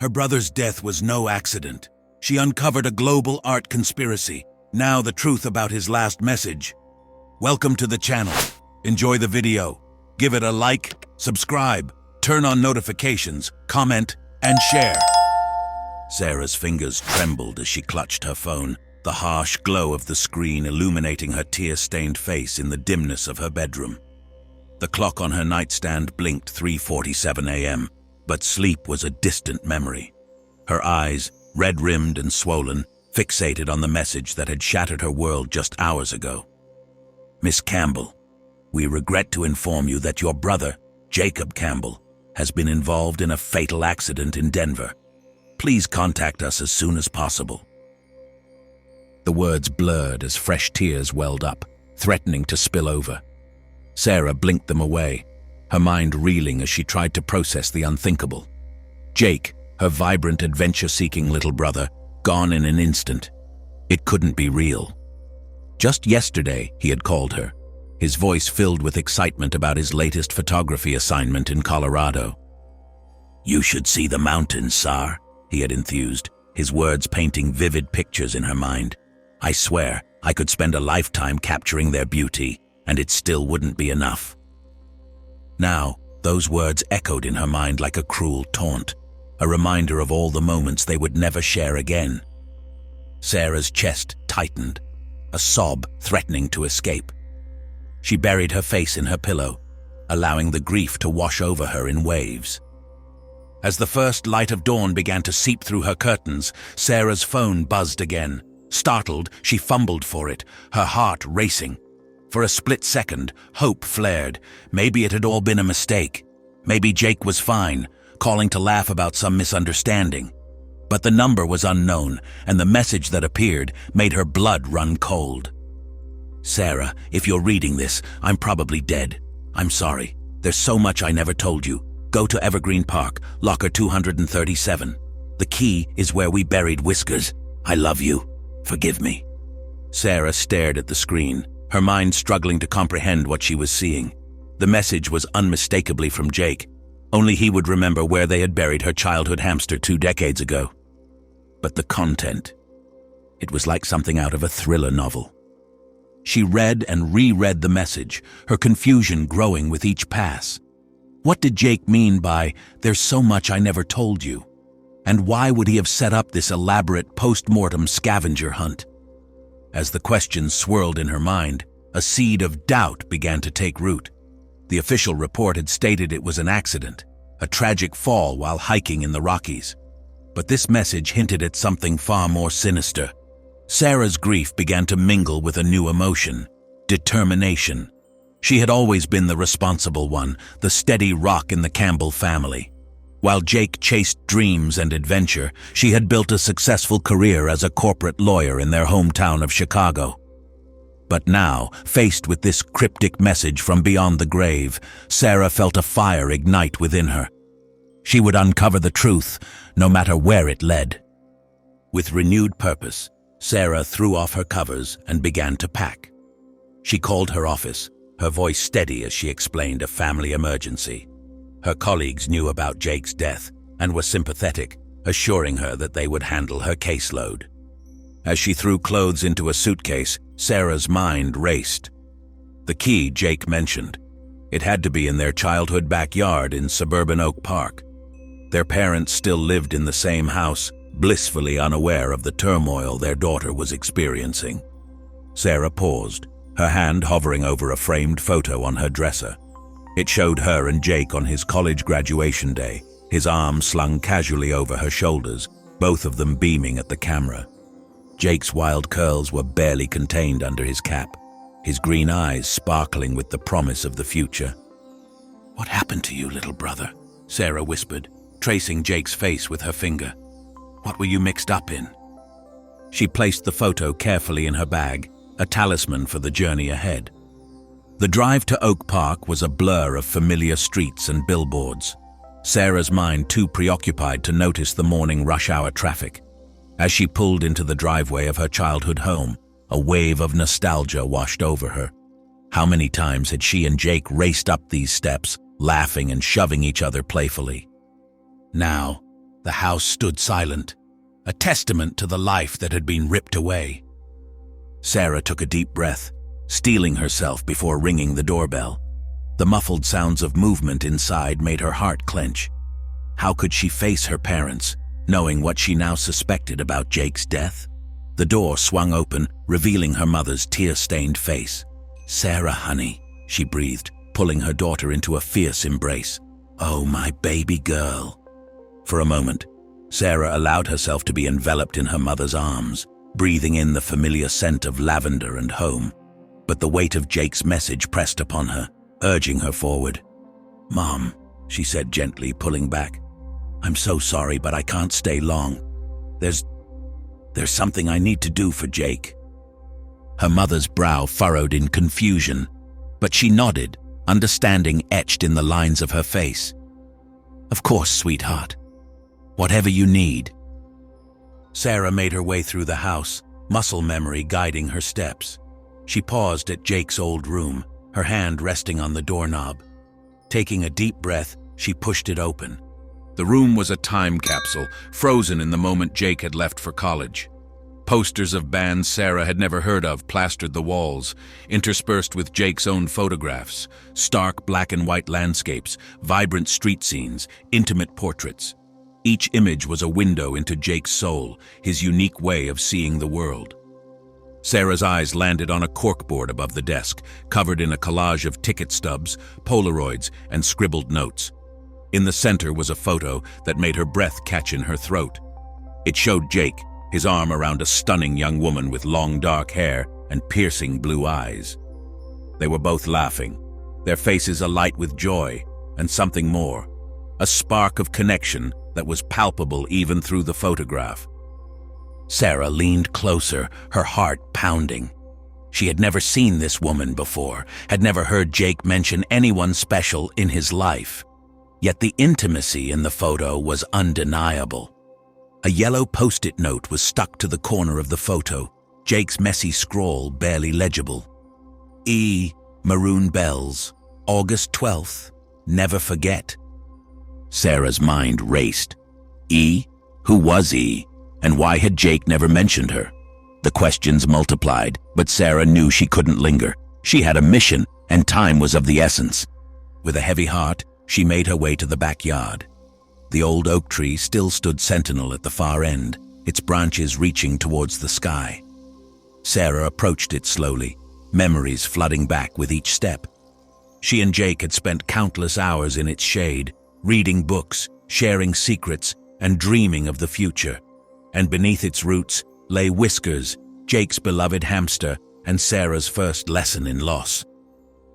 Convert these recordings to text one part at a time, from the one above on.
Her brother's death was no accident. She uncovered a global art conspiracy. Now the truth about his last message. Welcome to the channel. Enjoy the video. Give it a like, subscribe, turn on notifications, comment, and share. Sarah's fingers trembled as she clutched her phone, the harsh glow of the screen illuminating her tear-stained face in the dimness of her bedroom. The clock on her nightstand blinked 3:47 a.m., but sleep was a distant memory. Her eyes, red-rimmed and swollen, fixated on the message that had shattered her world just hours ago. Miss Campbell, we regret to inform you that your brother, Jacob Campbell, has been involved in a fatal accident in Denver. Please contact us as soon as possible. The words blurred as fresh tears welled up, threatening to spill over. Sarah blinked them away, her mind reeling as she tried to process the unthinkable. Jake, her vibrant, adventure-seeking little brother, gone in an instant. It couldn't be real. Just yesterday, he had called her, his voice filled with excitement about his latest photography assignment in Colorado. "You should see the mountains, Sar," he had enthused, his words painting vivid pictures in her mind. "I swear, I could spend a lifetime capturing their beauty, and it still wouldn't be enough." Now, those words echoed in her mind like a cruel taunt, a reminder of all the moments they would never share again. Sarah's chest tightened, a sob threatening to escape. She buried her face in her pillow, allowing the grief to wash over her in waves. As the first light of dawn began to seep through her curtains, Sarah's phone buzzed again. Startled, she fumbled for it, her heart racing. For a split second, hope flared. Maybe it had all been a mistake. Maybe Jake was fine, calling to laugh about some misunderstanding. But the number was unknown, and the message that appeared made her blood run cold. "Sarah, if you're reading this, I'm probably dead. I'm sorry. There's so much I never told you. Go to Evergreen Park, locker 237. The key is where we buried Whiskers. I love you. Forgive me." Sarah stared at the screen, her mind struggling to comprehend what she was seeing. The message was unmistakably from Jake. Only he would remember where they had buried her childhood hamster 2 decades ago. But the content, it was like something out of a thriller novel. She read and reread the message, her confusion growing with each pass. What did Jake mean by, "There's so much I never told you"? And why would he have set up this elaborate post-mortem scavenger hunt? As the questions swirled in her mind, a seed of doubt began to take root. The official report had stated it was an accident, a tragic fall while hiking in the Rockies. But this message hinted at something far more sinister. Sarah's grief began to mingle with a new emotion: determination. She had always been the responsible one, the steady rock in the Campbell family. While Jake chased dreams and adventure, she had built a successful career as a corporate lawyer in their hometown of Chicago. But now, faced with this cryptic message from beyond the grave, Sarah felt a fire ignite within her. She would uncover the truth, no matter where it led. With renewed purpose, Sarah threw off her covers and began to pack. She called her office, her voice steady as she explained a family emergency. Her colleagues knew about Jake's death and were sympathetic, assuring her that they would handle her caseload. As she threw clothes into a suitcase, Sarah's mind raced. The key Jake mentioned. It had to be in their childhood backyard in suburban Oak Park. Their parents still lived in the same house, blissfully unaware of the turmoil their daughter was experiencing. Sarah paused, her hand hovering over a framed photo on her dresser. It showed her and Jake on his college graduation day, his arms slung casually over her shoulders, both of them beaming at the camera. Jake's wild curls were barely contained under his cap, his green eyes sparkling with the promise of the future. "What happened to you, little brother?" Sarah whispered, tracing Jake's face with her finger. "What were you mixed up in?" She placed the photo carefully in her bag, a talisman for the journey ahead. The drive to Oak Park was a blur of familiar streets and billboards, Sarah's mind too preoccupied to notice the morning rush-hour traffic. As she pulled into the driveway of her childhood home, a wave of nostalgia washed over her. How many times had she and Jake raced up these steps, laughing and shoving each other playfully? Now, The house stood silent, a testament to the life that had been ripped away. Sarah took a deep breath, steeling herself before ringing the doorbell. The muffled sounds of movement inside made her heart clench. How could she face her parents, knowing what she now suspected about Jake's death? The door swung open, revealing her mother's tear-stained face. "Sarah, honey," she breathed, pulling her daughter into a fierce embrace. "Oh, my baby girl." For a moment, Sarah allowed herself to be enveloped in her mother's arms, breathing in the familiar scent of lavender and home. But the weight of Jake's message pressed upon her, urging her forward. "Mom," she said gently, pulling back. "I'm so sorry, but I can't stay long. There's something I need to do for Jake." Her mother's brow furrowed in confusion, but she nodded, understanding etched in the lines of her face. "Of course, sweetheart. Whatever you need." Sarah made her way through the house, muscle memory guiding her steps. She paused at Jake's old room, her hand resting on the doorknob. Taking a deep breath, she pushed it open. The room was a time capsule, frozen in the moment Jake had left for college. Posters of bands Sarah had never heard of plastered the walls, interspersed with Jake's own photographs, stark black and white landscapes, vibrant street scenes, intimate portraits. Each image was a window into Jake's soul, his unique way of seeing the world. Sarah's eyes landed on a corkboard above the desk, covered in a collage of ticket stubs, Polaroids, and scribbled notes. In the center was a photo that made her breath catch in her throat. It showed Jake, his arm around a stunning young woman with long dark hair and piercing blue eyes. They were both laughing, their faces alight with joy and something more, a spark of connection that was palpable even through the photograph. Sarah leaned closer, her heart pounding. She had never seen this woman before, had never heard Jake mention anyone special in his life. Yet the intimacy in the photo was undeniable. A yellow post-it note was stuck to the corner of the photo, Jake's messy scrawl barely legible. "E. Maroon Bells, August 12th, never forget." Sarah's mind raced. E? Who was E? And why had Jake never mentioned her? The questions multiplied, but Sarah knew she couldn't linger. She had a mission, and time was of the essence. With a heavy heart, she made her way to the backyard. The old oak tree still stood sentinel at the far end, its branches reaching towards the sky. Sarah approached it slowly, memories flooding back with each step. She and Jake had spent countless hours in its shade, reading books, sharing secrets, and dreaming of the future. And beneath its roots lay Whiskers, Jake's beloved hamster, and Sarah's first lesson in loss.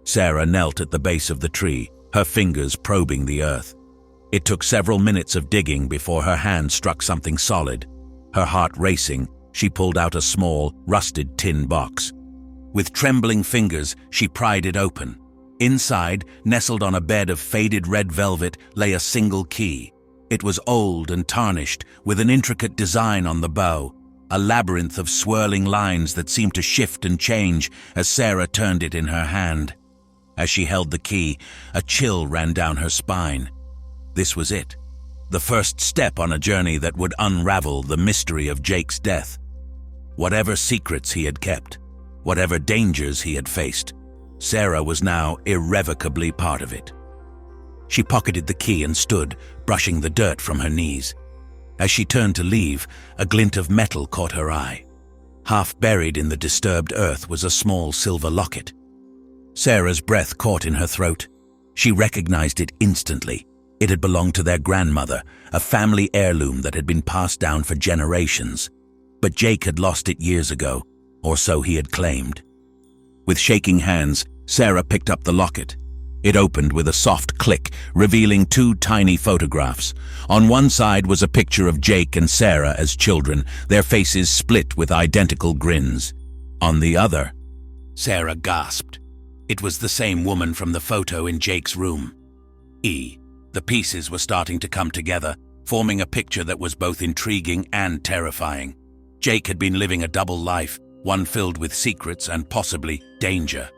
Sarah knelt at the base of the tree, her fingers probing the earth. It took several minutes of digging before her hand struck something solid. Her heart racing, she pulled out a small, rusted tin box. With trembling fingers, she pried it open. Inside, nestled on a bed of faded red velvet, lay a single key. It was old and tarnished, with an intricate design on the bow, a labyrinth of swirling lines that seemed to shift and change as Sarah turned it in her hand. As she held the key, a chill ran down her spine. This was it, the first step on a journey that would unravel the mystery of Jake's death. Whatever secrets he had kept, whatever dangers he had faced, Sarah was now irrevocably part of it. She pocketed the key and stood, brushing the dirt from her knees. As she turned to leave, a glint of metal caught her eye. Half buried in the disturbed earth was a small silver locket. Sarah's breath caught in her throat. She recognized it instantly. It had belonged to their grandmother, a family heirloom that had been passed down for generations. But Jake had lost it years ago, or so he had claimed. With shaking hands, Sarah picked up the locket. It opened with a soft click, revealing two tiny photographs. On one side was a picture of Jake and Sarah as children, their faces split with identical grins. On the other, Sarah gasped. It was the same woman from the photo in Jake's room. The pieces were starting to come together, forming a picture that was both intriguing and terrifying. Jake had been living a double life, one filled with secrets and possibly danger.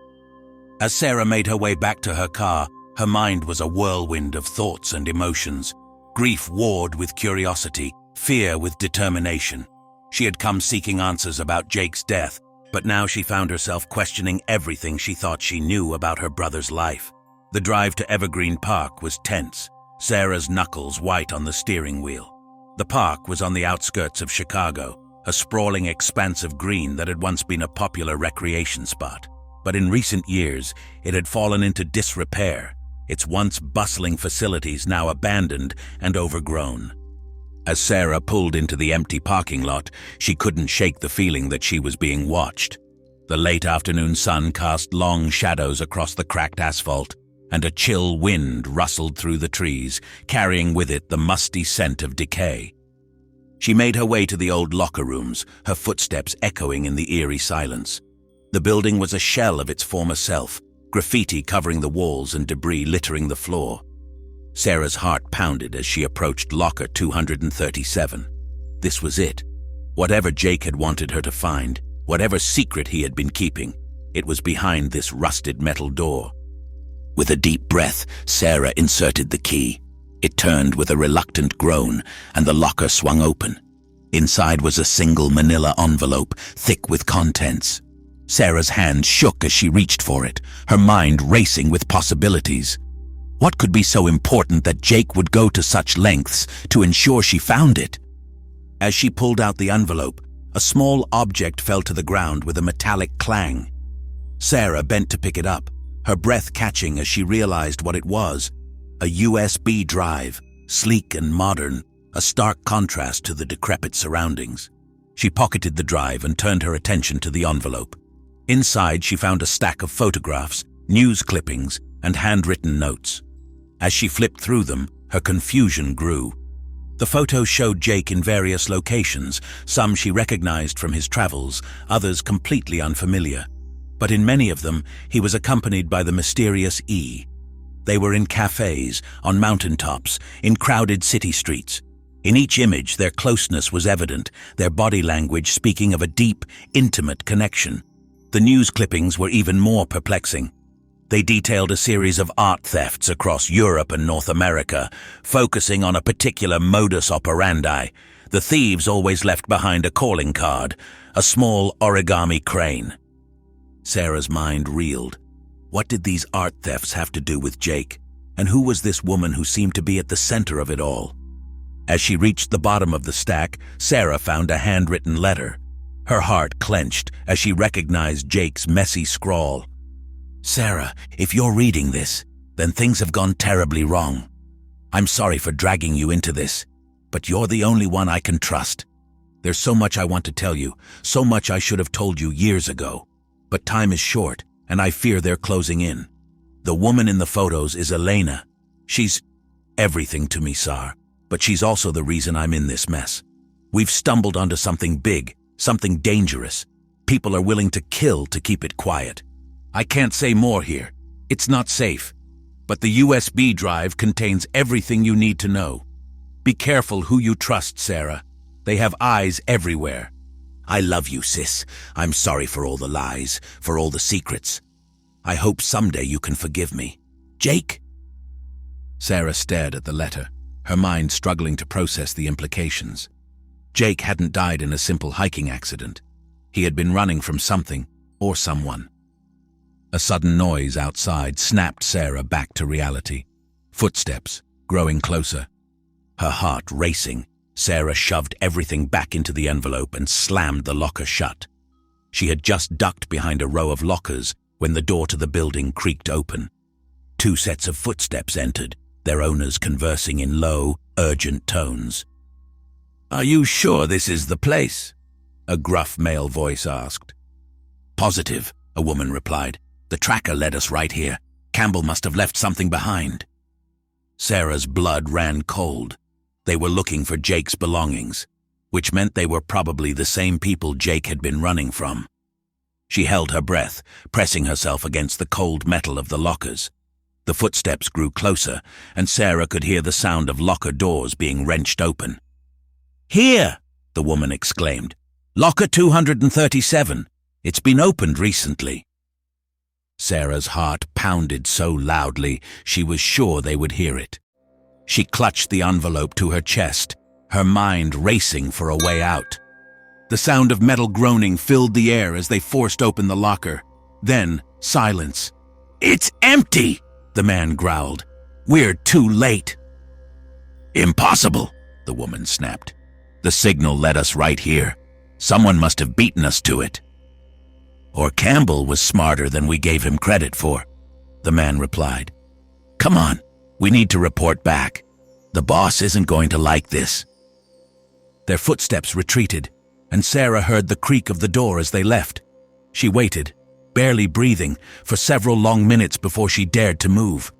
As Sarah made her way back to her car, her mind was a whirlwind of thoughts and emotions. Grief warred with curiosity, fear with determination. She had come seeking answers about Jake's death, but now she found herself questioning everything she thought she knew about her brother's life. The drive to Evergreen Park was tense, Sarah's knuckles white on the steering wheel. The park was on the outskirts of Chicago, a sprawling expanse of green that had once been a popular recreation spot. But in recent years, it had fallen into disrepair, its once bustling facilities now abandoned and overgrown. As Sarah pulled into the empty parking lot, she couldn't shake the feeling that she was being watched. The late afternoon sun cast long shadows across the cracked asphalt, and a chill wind rustled through the trees, carrying with it the musty scent of decay. She made her way to the old locker rooms, her footsteps echoing in the eerie silence. The building was a shell of its former self, graffiti covering the walls and debris littering the floor. Sarah's heart pounded as she approached locker 237. This was it. Whatever Jake had wanted her to find, whatever secret he had been keeping, it was behind this rusted metal door. With a deep breath, Sarah inserted the key. It turned with a reluctant groan, and the locker swung open. Inside was a single manila envelope, thick with contents. Sarah's hand shook as she reached for it, her mind racing with possibilities. What could be so important that Jake would go to such lengths to ensure she found it? As she pulled out the envelope, a small object fell to the ground with a metallic clang. Sarah bent to pick it up, her breath catching as she realized what it was. A USB drive, sleek and modern, a stark contrast to the decrepit surroundings. She pocketed the drive and turned her attention to the envelope. Inside, she found a stack of photographs, news clippings, and handwritten notes. As she flipped through them, her confusion grew. The photos showed Jake in various locations, some she recognized from his travels, others completely unfamiliar. But in many of them, he was accompanied by the mysterious E. They were in cafes, on mountaintops, in crowded city streets. In each image, their closeness was evident, their body language speaking of a deep, intimate connection. The news clippings were even more perplexing. They detailed a series of art thefts across Europe and North America, focusing on a particular modus operandi. The thieves always left behind a calling card, a small origami crane. Sarah's mind reeled. What did these art thefts have to do with Jake? And who was this woman who seemed to be at the center of it all? As she reached the bottom of the stack, Sarah found a handwritten letter. Her heart clenched as she recognized Jake's messy scrawl. "Sarah, if you're reading this, then things have gone terribly wrong. I'm sorry for dragging you into this, but you're the only one I can trust. There's so much I want to tell you, so much I should have told you years ago. But time is short, and I fear they're closing in. The woman in the photos is Elena. She's everything to me, Sar, but she's also the reason I'm in this mess. We've stumbled onto something big, something dangerous. People are willing to kill to keep it quiet. I can't say more here. It's not safe. But the USB drive contains everything you need to know. Be careful who you trust, Sarah. They have eyes everywhere. I love you, sis. I'm sorry for all the lies, for all the secrets. I hope someday you can forgive me. Jake?" Sarah stared at the letter, her mind struggling to process the implications. Jake hadn't died in a simple hiking accident. He had been running from something or someone. A sudden noise outside snapped Sarah back to reality. Footsteps, growing closer. Her heart racing, Sarah shoved everything back into the envelope and slammed the locker shut. She had just ducked behind a row of lockers when the door to the building creaked open. 2 sets of footsteps entered, their owners conversing in low, urgent tones. "Are you sure this is the place?" a gruff male voice asked. "Positive," a woman replied. "The tracker led us right here. Campbell must have left something behind." Sarah's blood ran cold. They were looking for Jake's belongings, which meant they were probably the same people Jake had been running from. She held her breath, pressing herself against the cold metal of the lockers. The footsteps grew closer, and Sarah could hear the sound of locker doors being wrenched open. "Here!" the woman exclaimed. "Locker 237. It's been opened recently." Sarah's heart pounded so loudly she was sure they would hear it. She clutched the envelope to her chest, her mind racing for a way out. The sound of metal groaning filled the air as they forced open the locker. Then, silence. "It's empty!" the man growled. "We're too late." "Impossible," the woman snapped. "The signal led us right here. Someone must have beaten us to it." "Or Campbell was smarter than we gave him credit for," the man replied. "Come on, we need to report back. The boss isn't going to like this." Their footsteps retreated, and Sarah heard the creak of the door as they left. She waited, barely breathing, for several long minutes before she dared to move.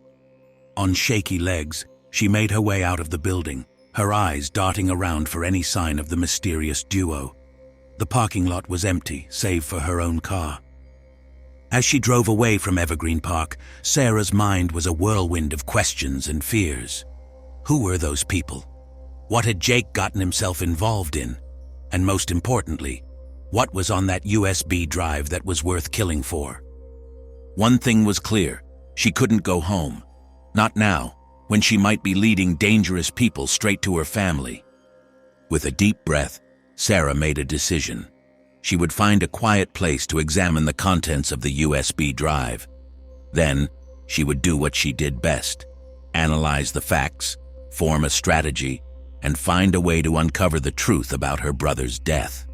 On shaky legs, she made her way out of the building, her eyes darting around for any sign of the mysterious duo. The parking lot was empty, save for her own car. As she drove away from Evergreen Park, Sarah's mind was a whirlwind of questions and fears. Who were those people? What had Jake gotten himself involved in? And most importantly, what was on that USB drive that was worth killing for? One thing was clear: she couldn't go home. Not now, when she might be leading dangerous people straight to her family. With a deep breath, Sarah made a decision. She would find a quiet place to examine the contents of the USB drive. Then, she would do what she did best: analyze the facts, form a strategy, and find a way to uncover the truth about her brother's death.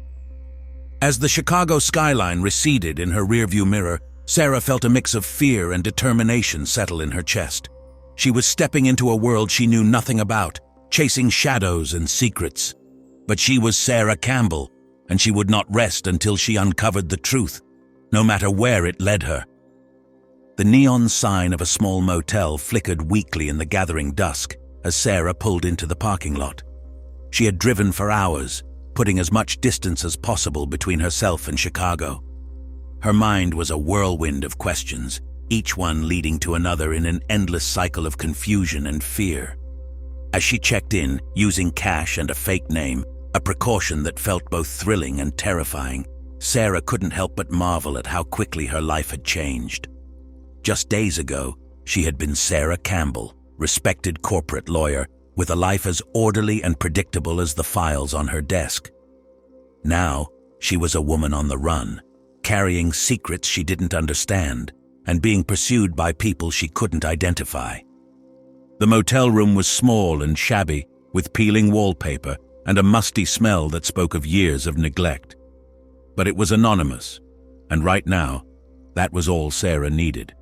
As the Chicago skyline receded in her rearview mirror, Sarah felt a mix of fear and determination settle in her chest. She was stepping into a world she knew nothing about, chasing shadows and secrets. But she was Sarah Campbell, and she would not rest until she uncovered the truth, no matter where it led her. The neon sign of a small motel flickered weakly in the gathering dusk as Sarah pulled into the parking lot. She had driven for hours, putting as much distance as possible between herself and Chicago. Her mind was a whirlwind of questions, each one leading to another in an endless cycle of confusion and fear. As she checked in, using cash and a fake name, a precaution that felt both thrilling and terrifying, Sarah couldn't help but marvel at how quickly her life had changed. Just days ago, she had been Sarah Campbell, respected corporate lawyer, with a life as orderly and predictable as the files on her desk. Now, she was a woman on the run, carrying secrets she didn't understand, and being pursued by people she couldn't identify. The motel room was small and shabby, with peeling wallpaper and a musty smell that spoke of years of neglect. But it was anonymous, and right now, that was all Sarah needed.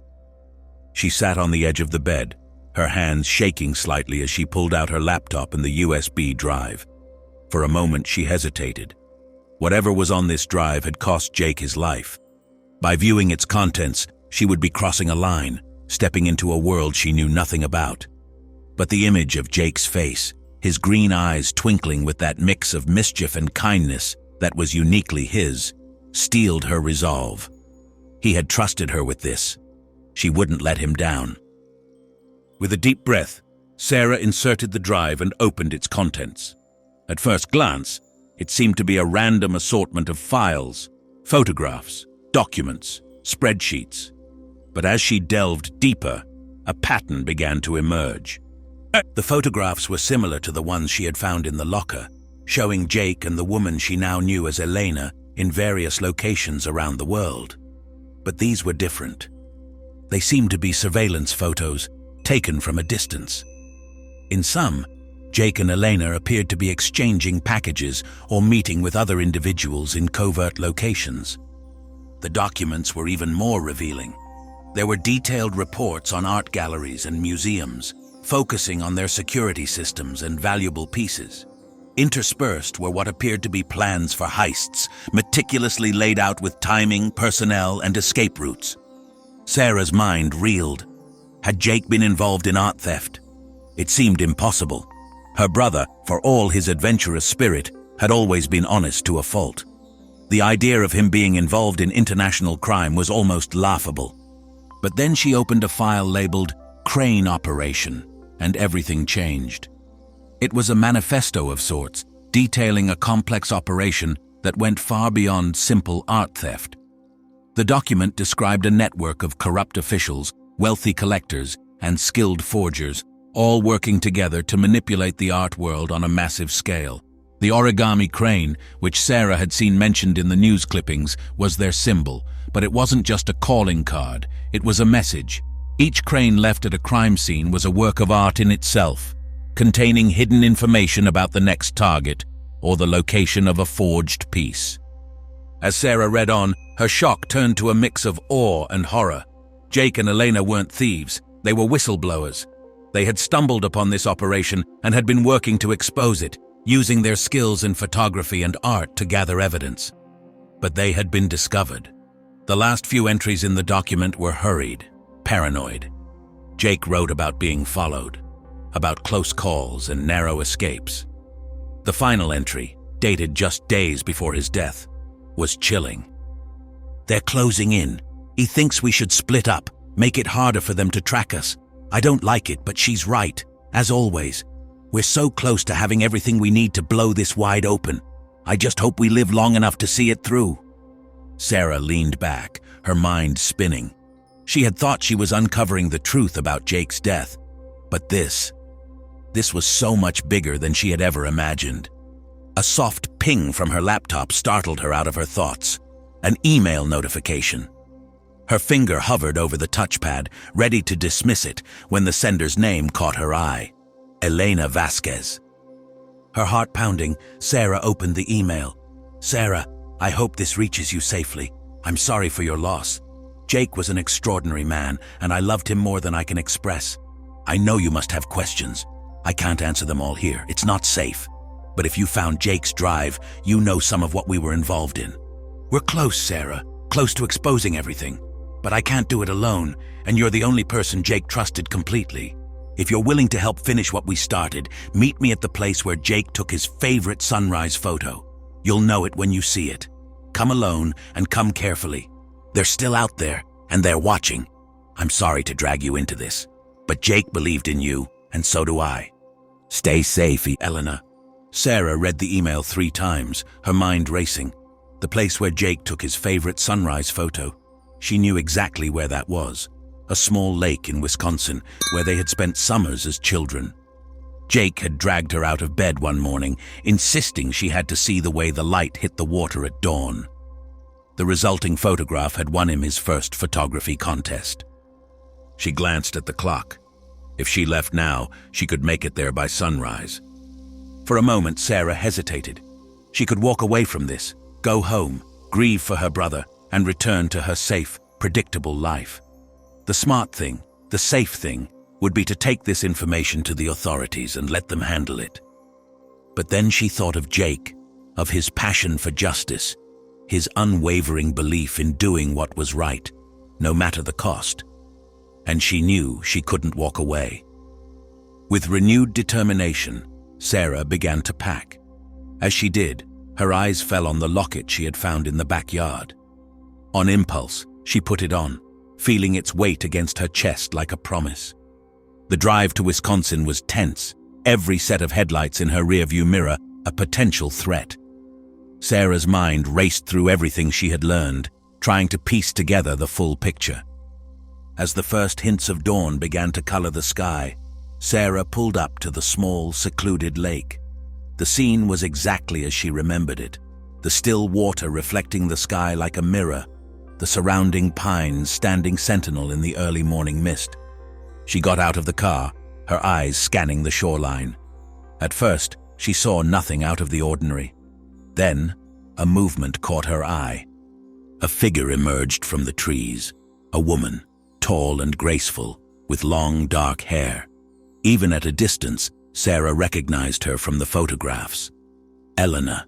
She sat on the edge of the bed, her hands shaking slightly as she pulled out her laptop and the USB drive. For a moment, she hesitated. Whatever was on this drive had cost Jake his life. By viewing its contents, she would be crossing a line, stepping into a world she knew nothing about. But the image of Jake's face, his green eyes twinkling with that mix of mischief and kindness that was uniquely his, steeled her resolve. He had trusted her with this. She wouldn't let him down. With a deep breath, Sarah inserted the drive and opened its contents. At first glance, it seemed to be a random assortment of files, photographs, documents, spreadsheets. But as she delved deeper, a pattern began to emerge. The photographs were similar to the ones she had found in the locker, showing Jake and the woman she now knew as Elena in various locations around the world. But these were different. They seemed to be surveillance photos, taken from a distance. In some, Jake and Elena appeared to be exchanging packages or meeting with other individuals in covert locations. The documents were even more revealing. There were detailed reports on art galleries and museums, focusing on their security systems and valuable pieces. Interspersed were what appeared to be plans for heists, meticulously laid out with timing, personnel, and escape routes. Sarah's mind reeled. Had Jake been involved in art theft? It seemed impossible. Her brother, for all his adventurous spirit, had always been honest to a fault. The idea of him being involved in international crime was almost laughable. But then she opened a file labeled Crane Operation, and everything changed. It was a manifesto of sorts, detailing a complex operation that went far beyond simple art theft. The document described a network of corrupt officials, wealthy collectors, and skilled forgers, all working together to manipulate the art world on a massive scale. The origami crane, which Sarah had seen mentioned in the news clippings, was their symbol, but it wasn't just a calling card, it was a message. Each crane left at a crime scene was a work of art in itself, containing hidden information about the next target or the location of a forged piece. As Sarah read on, her shock turned to a mix of awe and horror. Jake and Elena weren't thieves, they were whistleblowers. They had stumbled upon this operation and had been working to expose it, using their skills in photography and art to gather evidence. But they had been discovered. The last few entries in the document were hurried, paranoid. Jake wrote about being followed, about close calls and narrow escapes. The final entry, dated just days before his death, was chilling. "They're closing in. He thinks we should split up, make it harder for them to track us. I don't like it, but she's right, as always. We're so close to having everything we need to blow this wide open. I just hope we live long enough to see it through." Sarah leaned back, her mind spinning. She had thought she was uncovering the truth about Jake's death, but this was so much bigger than she had ever imagined. A soft ping from her laptop startled her out of her thoughts. An email notification. Her finger hovered over the touchpad, ready to dismiss it, when the sender's name caught her eye. Elena Vasquez. Her heart pounding, Sarah opened the email. "Sarah, I hope this reaches you safely. I'm sorry for your loss. Jake was an extraordinary man, and I loved him more than I can express. I know you must have questions. I can't answer them all here. It's not safe. But if you found Jake's drive, you know some of what we were involved in. We're close, Sarah, close to exposing everything. But I can't do it alone, and you're the only person Jake trusted completely. If you're willing to help finish what we started, meet me at the place where Jake took his favorite sunrise photo. You'll know it when you see it. Come alone and come carefully. They're still out there, and they're watching. I'm sorry to drag you into this, but Jake believed in you, and so do I. Stay safe, Elena." Sarah read the email 3 times, her mind racing. The place where Jake took his favorite sunrise photo. She knew exactly where that was. A small lake in Wisconsin, where they had spent summers as children. Jake had dragged her out of bed one morning, insisting she had to see the way the light hit the water at dawn. The resulting photograph had won him his first photography contest. She glanced at the clock. If she left now, she could make it there by sunrise. For a moment, Sarah hesitated. She could walk away from this, go home, grieve for her brother, and return to her safe, predictable life. The smart thing, the safe thing, would be to take this information to the authorities and let them handle it. But then she thought of Jake, of his passion for justice, his unwavering belief in doing what was right, no matter the cost. And she knew she couldn't walk away. With renewed determination, Sarah began to pack. As she did, her eyes fell on the locket she had found in the backyard. On impulse, she put it on, feeling its weight against her chest like a promise. The drive to Wisconsin was tense, every set of headlights in her rearview mirror a potential threat. Sarah's mind raced through everything she had learned, trying to piece together the full picture. As the first hints of dawn began to color the sky, Sarah pulled up to the small, secluded lake. The scene was exactly as she remembered it, the still water reflecting the sky like a mirror, the surrounding pines standing sentinel in the early morning mist. She got out of the car, her eyes scanning the shoreline. At first, she saw nothing out of the ordinary. Then, a movement caught her eye. A figure emerged from the trees, a woman, tall and graceful, with long, dark hair. Even at a distance, Sarah recognized her from the photographs. Elena.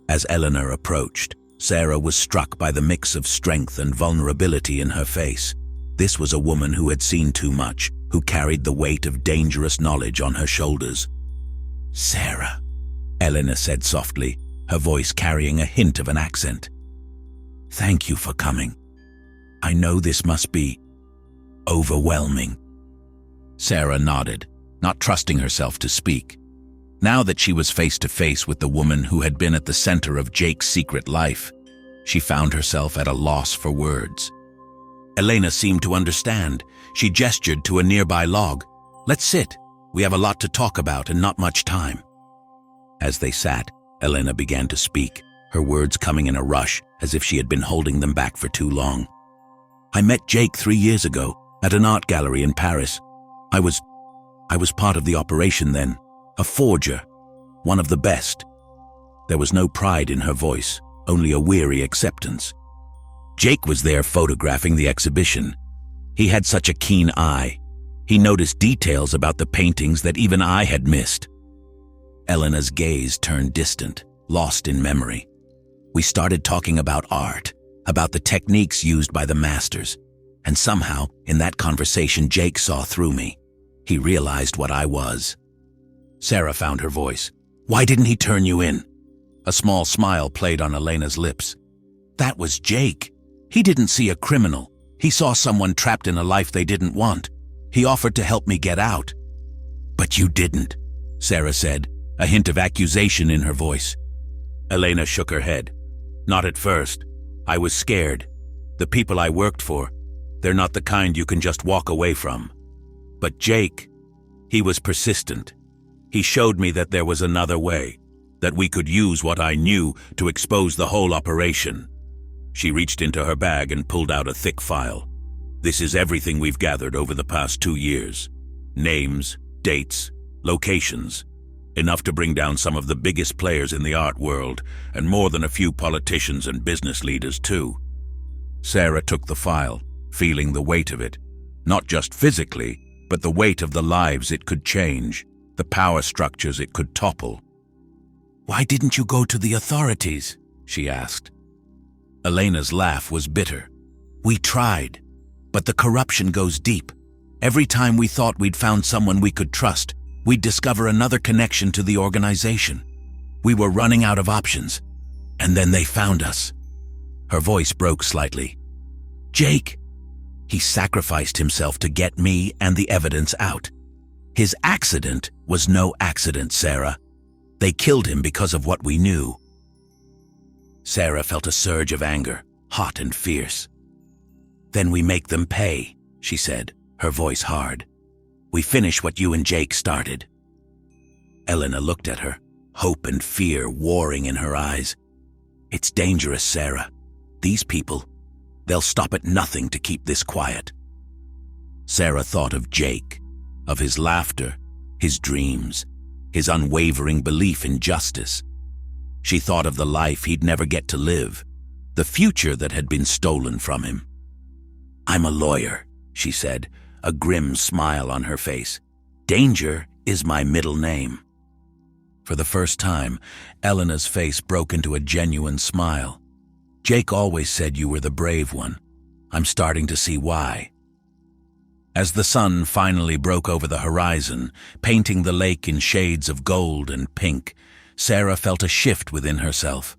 As Elena approached, Sarah was struck by the mix of strength and vulnerability in her face. This was a woman who had seen too much, who carried the weight of dangerous knowledge on her shoulders. "Sarah," Elena said softly, her voice carrying a hint of an accent. "Thank you for coming. I know this must be overwhelming." Sarah nodded, not trusting herself to speak. Now that she was face to face with the woman who had been at the center of Jake's secret life, she found herself at a loss for words. Elena seemed to understand. She gestured to a nearby log. "Let's sit. We have a lot to talk about and not much time." As they sat, Elena began to speak, her words coming in a rush, as if she had been holding them back for too long. "I met Jake 3 years ago at an art gallery in Paris. I was part of the operation then, a forger, one of the best." There was no pride in her voice, only a weary acceptance. "Jake was there photographing the exhibition. He had such a keen eye. He noticed details about the paintings that even I had missed." Elena's gaze turned distant, lost in memory. We started talking about art, about the techniques used by the masters, and somehow, in that conversation, Jake saw through me. He realized what I was. Sarah found her voice. "Why didn't he turn you in?" A small smile played on Elena's lips. "That was Jake. He didn't see a criminal. He saw someone trapped in a life they didn't want. He offered to help me get out." "But you didn't," Sarah said, a hint of accusation in her voice. Elena shook her head. "Not at first. I was scared. The people I worked for, they're not the kind you can just walk away from. But Jake, he was persistent. He showed me that there was another way, that we could use what I knew to expose the whole operation." She reached into her bag and pulled out a thick file. "This is everything we've gathered over the past 2 years. Names, dates, locations. Enough to bring down some of the biggest players in the art world, and more than a few politicians and business leaders too." Sarah took the file, feeling the weight of it. Not just physically, but the weight of the lives it could change, the power structures it could topple. "Why didn't you go to the authorities?" she asked. Elena's laugh was bitter. "We tried, but the corruption goes deep. Every time we thought we'd found someone we could trust, we'd discover another connection to the organization. We were running out of options, and then they found us." Her voice broke slightly. "Jake, he sacrificed himself to get me and the evidence out. His accident was no accident, Sarah. They killed him because of what we knew." Sarah felt a surge of anger, hot and fierce. "Then we make them pay," she said, her voice hard. "We finish what you and Jake started." Elena looked at her, hope and fear warring in her eyes. "It's dangerous, Sarah. These people, they'll stop at nothing to keep this quiet." Sarah thought of Jake, of his laughter, his dreams, his unwavering belief in justice. She thought of the life he'd never get to live, the future that had been stolen from him. "I'm a lawyer," she said, a grim smile on her face. "Danger is my middle name." For the first time, Elena's face broke into a genuine smile. "Jake always said you were the brave one. I'm starting to see why." As the sun finally broke over the horizon, painting the lake in shades of gold and pink, Sarah felt a shift within herself.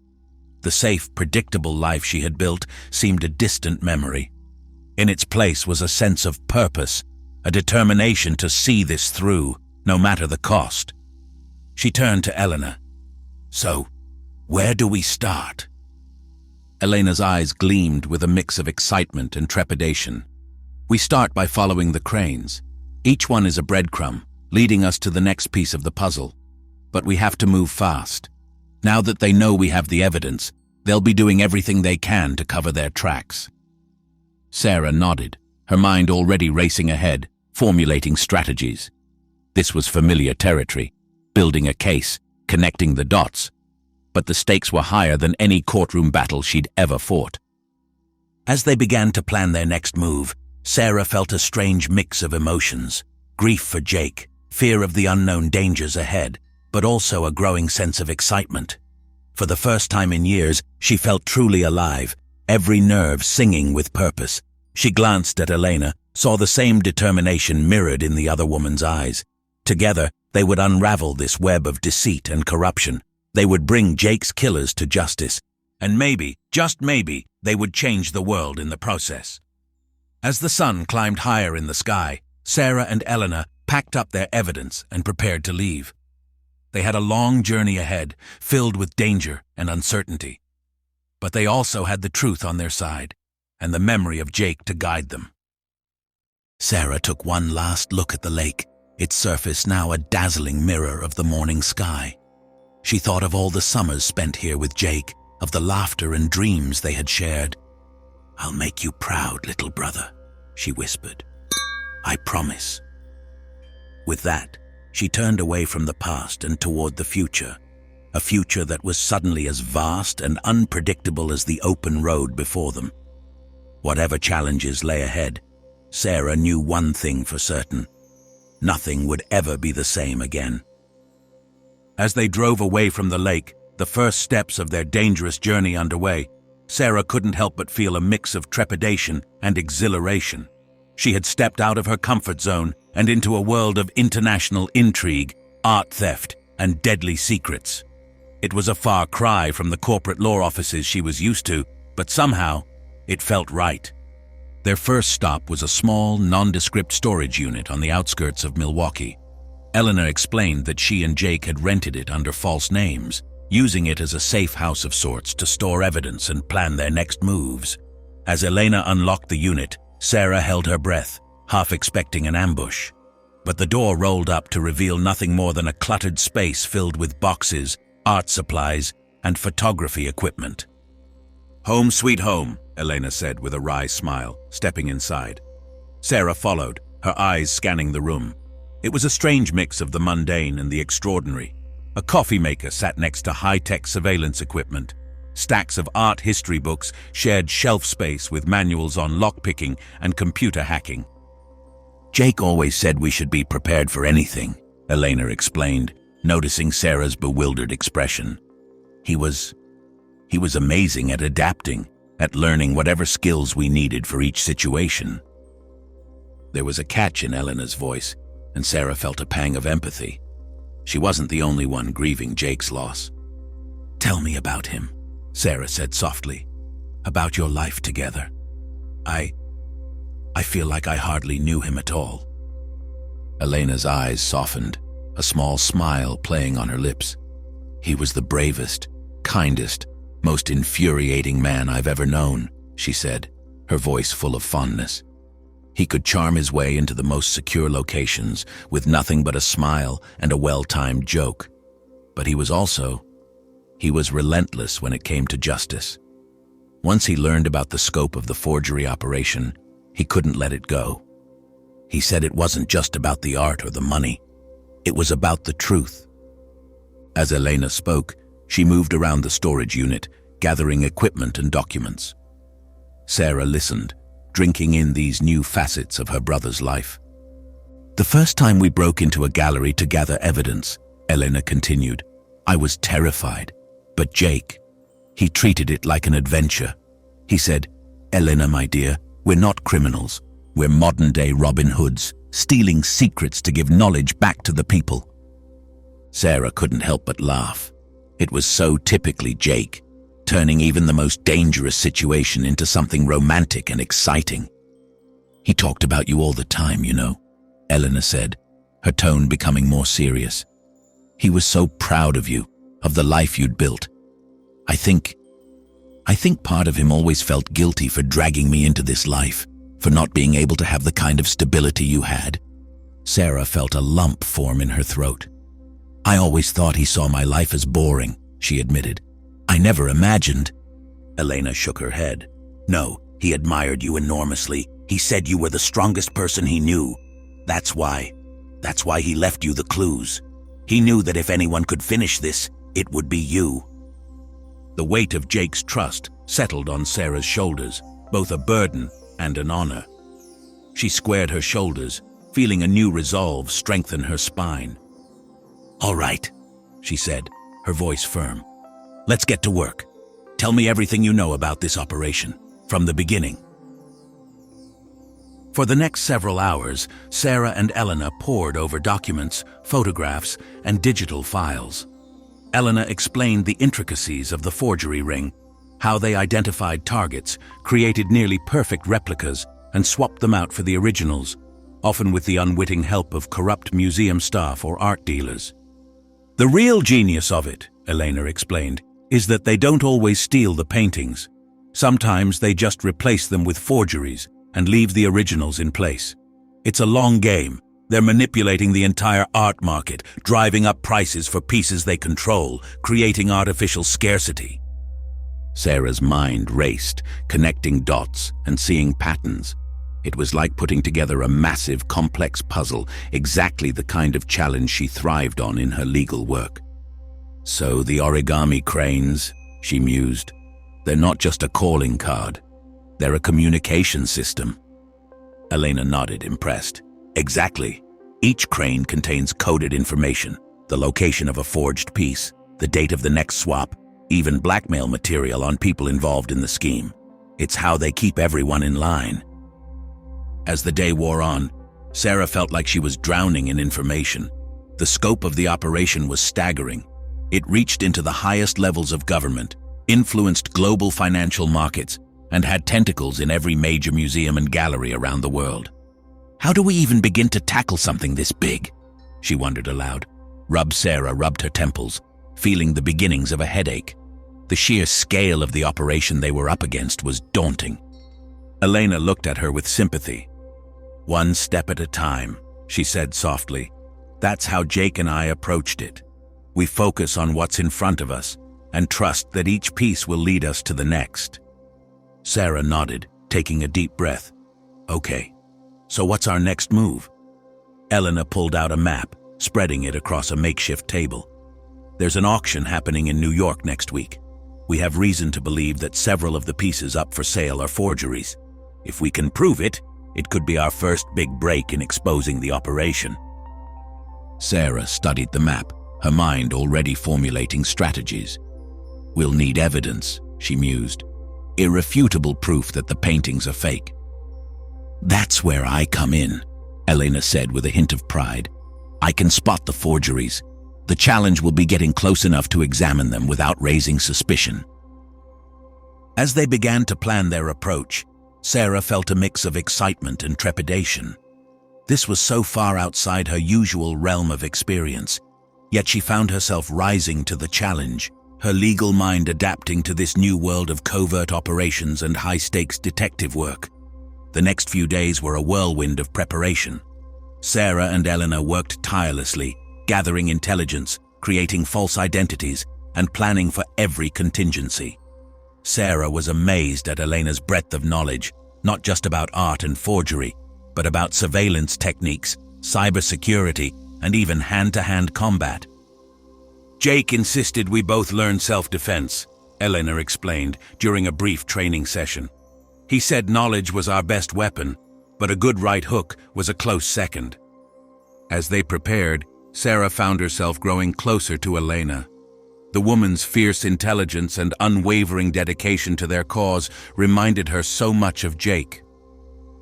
The safe, predictable life she had built seemed a distant memory. In its place was a sense of purpose, a determination to see this through, no matter the cost. She turned to Elena. "So, where do we start?" Elena's eyes gleamed with a mix of excitement and trepidation. "We start by following the cranes. Each one is a breadcrumb, leading us to the next piece of the puzzle. But we have to move fast. Now that they know we have the evidence, they'll be doing everything they can to cover their tracks." Sarah nodded, her mind already racing ahead, formulating strategies. This was familiar territory, building a case, connecting the dots. But the stakes were higher than any courtroom battle she'd ever fought. As they began to plan their next move, Sarah felt a strange mix of emotions. Grief for Jake, fear of the unknown dangers ahead, but also a growing sense of excitement. For the first time in years, she felt truly alive, every nerve singing with purpose. She glanced at Elena, saw the same determination mirrored in the other woman's eyes. Together, they would unravel this web of deceit and corruption. They would bring Jake's killers to justice, and maybe, just maybe, they would change the world in the process. As the sun climbed higher in the sky, Sarah and Elena packed up their evidence and prepared to leave. They had a long journey ahead, filled with danger and uncertainty. But they also had the truth on their side, and the memory of Jake to guide them. Sarah took one last look at the lake, its surface now a dazzling mirror of the morning sky. She thought of all the summers spent here with Jake, of the laughter and dreams they had shared. "I'll make you proud, little brother," she whispered. "I promise." With that, she turned away from the past and toward the future, a future that was suddenly as vast and unpredictable as the open road before them. Whatever challenges lay ahead, Sarah knew one thing for certain: nothing would ever be the same again. As they drove away from the lake, the first steps of their dangerous journey underway, Sarah couldn't help but feel a mix of trepidation and exhilaration. She had stepped out of her comfort zone and into a world of international intrigue, art theft, and deadly secrets. It was a far cry from the corporate law offices she was used to, but somehow, it felt right. Their first stop was a small, nondescript storage unit on the outskirts of Milwaukee. Eleanor explained that she and Jake had rented it under false names, using it as a safe house of sorts to store evidence and plan their next moves. As Elena unlocked the unit, Sarah held her breath, half expecting an ambush. But the door rolled up to reveal nothing more than a cluttered space filled with boxes, art supplies, and photography equipment. "Home sweet home," Elena said with a wry smile, stepping inside. Sarah followed, her eyes scanning the room. It was a strange mix of the mundane and the extraordinary. A coffee maker sat next to high-tech surveillance equipment. Stacks of art history books shared shelf space with manuals on lockpicking and computer hacking. "Jake always said we should be prepared for anything," Elena explained, noticing Sarah's bewildered expression. He was amazing at adapting, at learning whatever skills we needed for each situation." There was a catch in Elena's voice, and Sarah felt a pang of empathy. She wasn't the only one grieving Jake's loss. "Tell me about him," Sarah said softly. "About your life together. I feel like I hardly knew him at all." Elena's eyes softened, a small smile playing on her lips. "He was the bravest, kindest, most infuriating man I've ever known," she said, her voice full of fondness. "He could charm his way into the most secure locations with nothing but a smile and a well-timed joke. But he was relentless when it came to justice. Once he learned about the scope of the forgery operation, he couldn't let it go. He said it wasn't just about the art or the money. It was about the truth." As Elena spoke, she moved around the storage unit, gathering equipment and documents. Sarah listened, drinking in these new facets of her brother's life. "The first time we broke into a gallery to gather evidence," Elena continued, "I was terrified. But Jake, he treated it like an adventure. He said, 'Elena, my dear, we're not criminals. We're modern-day Robin Hoods, stealing secrets to give knowledge back to the people.'" Sarah couldn't help but laugh. It was so typically Jake, turning even the most dangerous situation into something romantic and exciting. "He talked about you all the time, you know," Eleanor said, her tone becoming more serious. "He was so proud of you, of the life you'd built. I think part of him always felt guilty for dragging me into this life, for not being able to have the kind of stability you had." Sarah felt a lump form in her throat. "I always thought he saw my life as boring," she admitted. "I never imagined." Elena shook her head. "No, he admired you enormously. He said you were the strongest person he knew. That's why he left you the clues. He knew that if anyone could finish this, it would be you." The weight of Jake's trust settled on Sarah's shoulders, both a burden and an honor. She squared her shoulders, feeling a new resolve strengthen her spine. "All right," she said, her voice firm. "Let's get to work. Tell me everything you know about this operation, from the beginning." For the next several hours, Sarah and Elena pored over documents, photographs, and digital files. Elena explained the intricacies of the forgery ring, how they identified targets, created nearly perfect replicas, and swapped them out for the originals, often with the unwitting help of corrupt museum staff or art dealers. "The real genius of it," Elena explained, "is that they don't always steal the paintings. Sometimes they just replace them with forgeries and leave the originals in place. It's a long game, They're manipulating the entire art market, driving up prices for pieces they control, creating artificial scarcity. Sarah's mind raced, connecting dots and seeing patterns. It was like putting together a massive, complex puzzle, exactly the kind of challenge she thrived on in her legal work. So the origami cranes, she mused, they're not just a calling card. They're a communication system. Elena nodded, impressed. Exactly. Each crane contains coded information, the location of a forged piece, the date of the next swap, even blackmail material on people involved in the scheme. It's how they keep everyone in line. As the day wore on, Sarah felt like she was drowning in information. The scope of the operation was staggering. It reached into the highest levels of government, influenced global financial markets, and had tentacles in every major museum and gallery around the world. How do we even begin to tackle something this big? She wondered aloud. Sarah rubbed her temples, feeling the beginnings of a headache. The sheer scale of the operation they were up against was daunting. Elena looked at her with sympathy. One step at a time, she said softly. That's how Jake and I approached it. We focus on what's in front of us and trust that each piece will lead us to the next. Sarah nodded, taking a deep breath. Okay, so what's our next move? Elena pulled out a map, spreading it across a makeshift table. There's an auction happening in New York next week. We have reason to believe that several of the pieces up for sale are forgeries. If we can prove it, it could be our first big break in exposing the operation. Sarah studied the map, her mind already formulating strategies. We'll need evidence, she mused. Irrefutable proof that the paintings are fake. That's where I come in, Elena said with a hint of pride. I can spot the forgeries. The challenge will be getting close enough to examine them without raising suspicion. As they began to plan their approach, Sarah felt a mix of excitement and trepidation. This was so far outside her usual realm of experience, yet she found herself rising to the challenge, her legal mind adapting to this new world of covert operations and high-stakes detective work. The next few days were a whirlwind of preparation. Sarah and Elena worked tirelessly, gathering intelligence, creating false identities, and planning for every contingency. Sarah was amazed at Elena's breadth of knowledge, not just about art and forgery, but about surveillance techniques, cybersecurity, and even hand-to-hand combat. Jake insisted we both learn self-defense, Elena explained during a brief training session. He said knowledge was our best weapon, but a good right hook was a close second. As they prepared, Sarah found herself growing closer to Elena. The woman's fierce intelligence and unwavering dedication to their cause reminded her so much of Jake.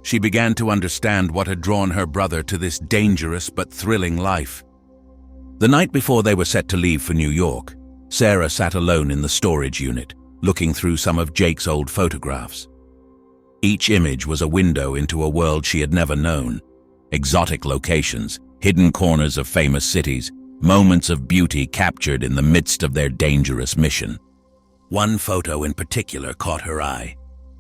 She began to understand what had drawn her brother to this dangerous but thrilling life. The night before they were set to leave for New York, Sarah sat alone in the storage unit, looking through some of Jake's old photographs. Each image was a window into a world she had never known. Exotic locations, hidden corners of famous cities, moments of beauty captured in the midst of their dangerous mission. One photo in particular caught her eye.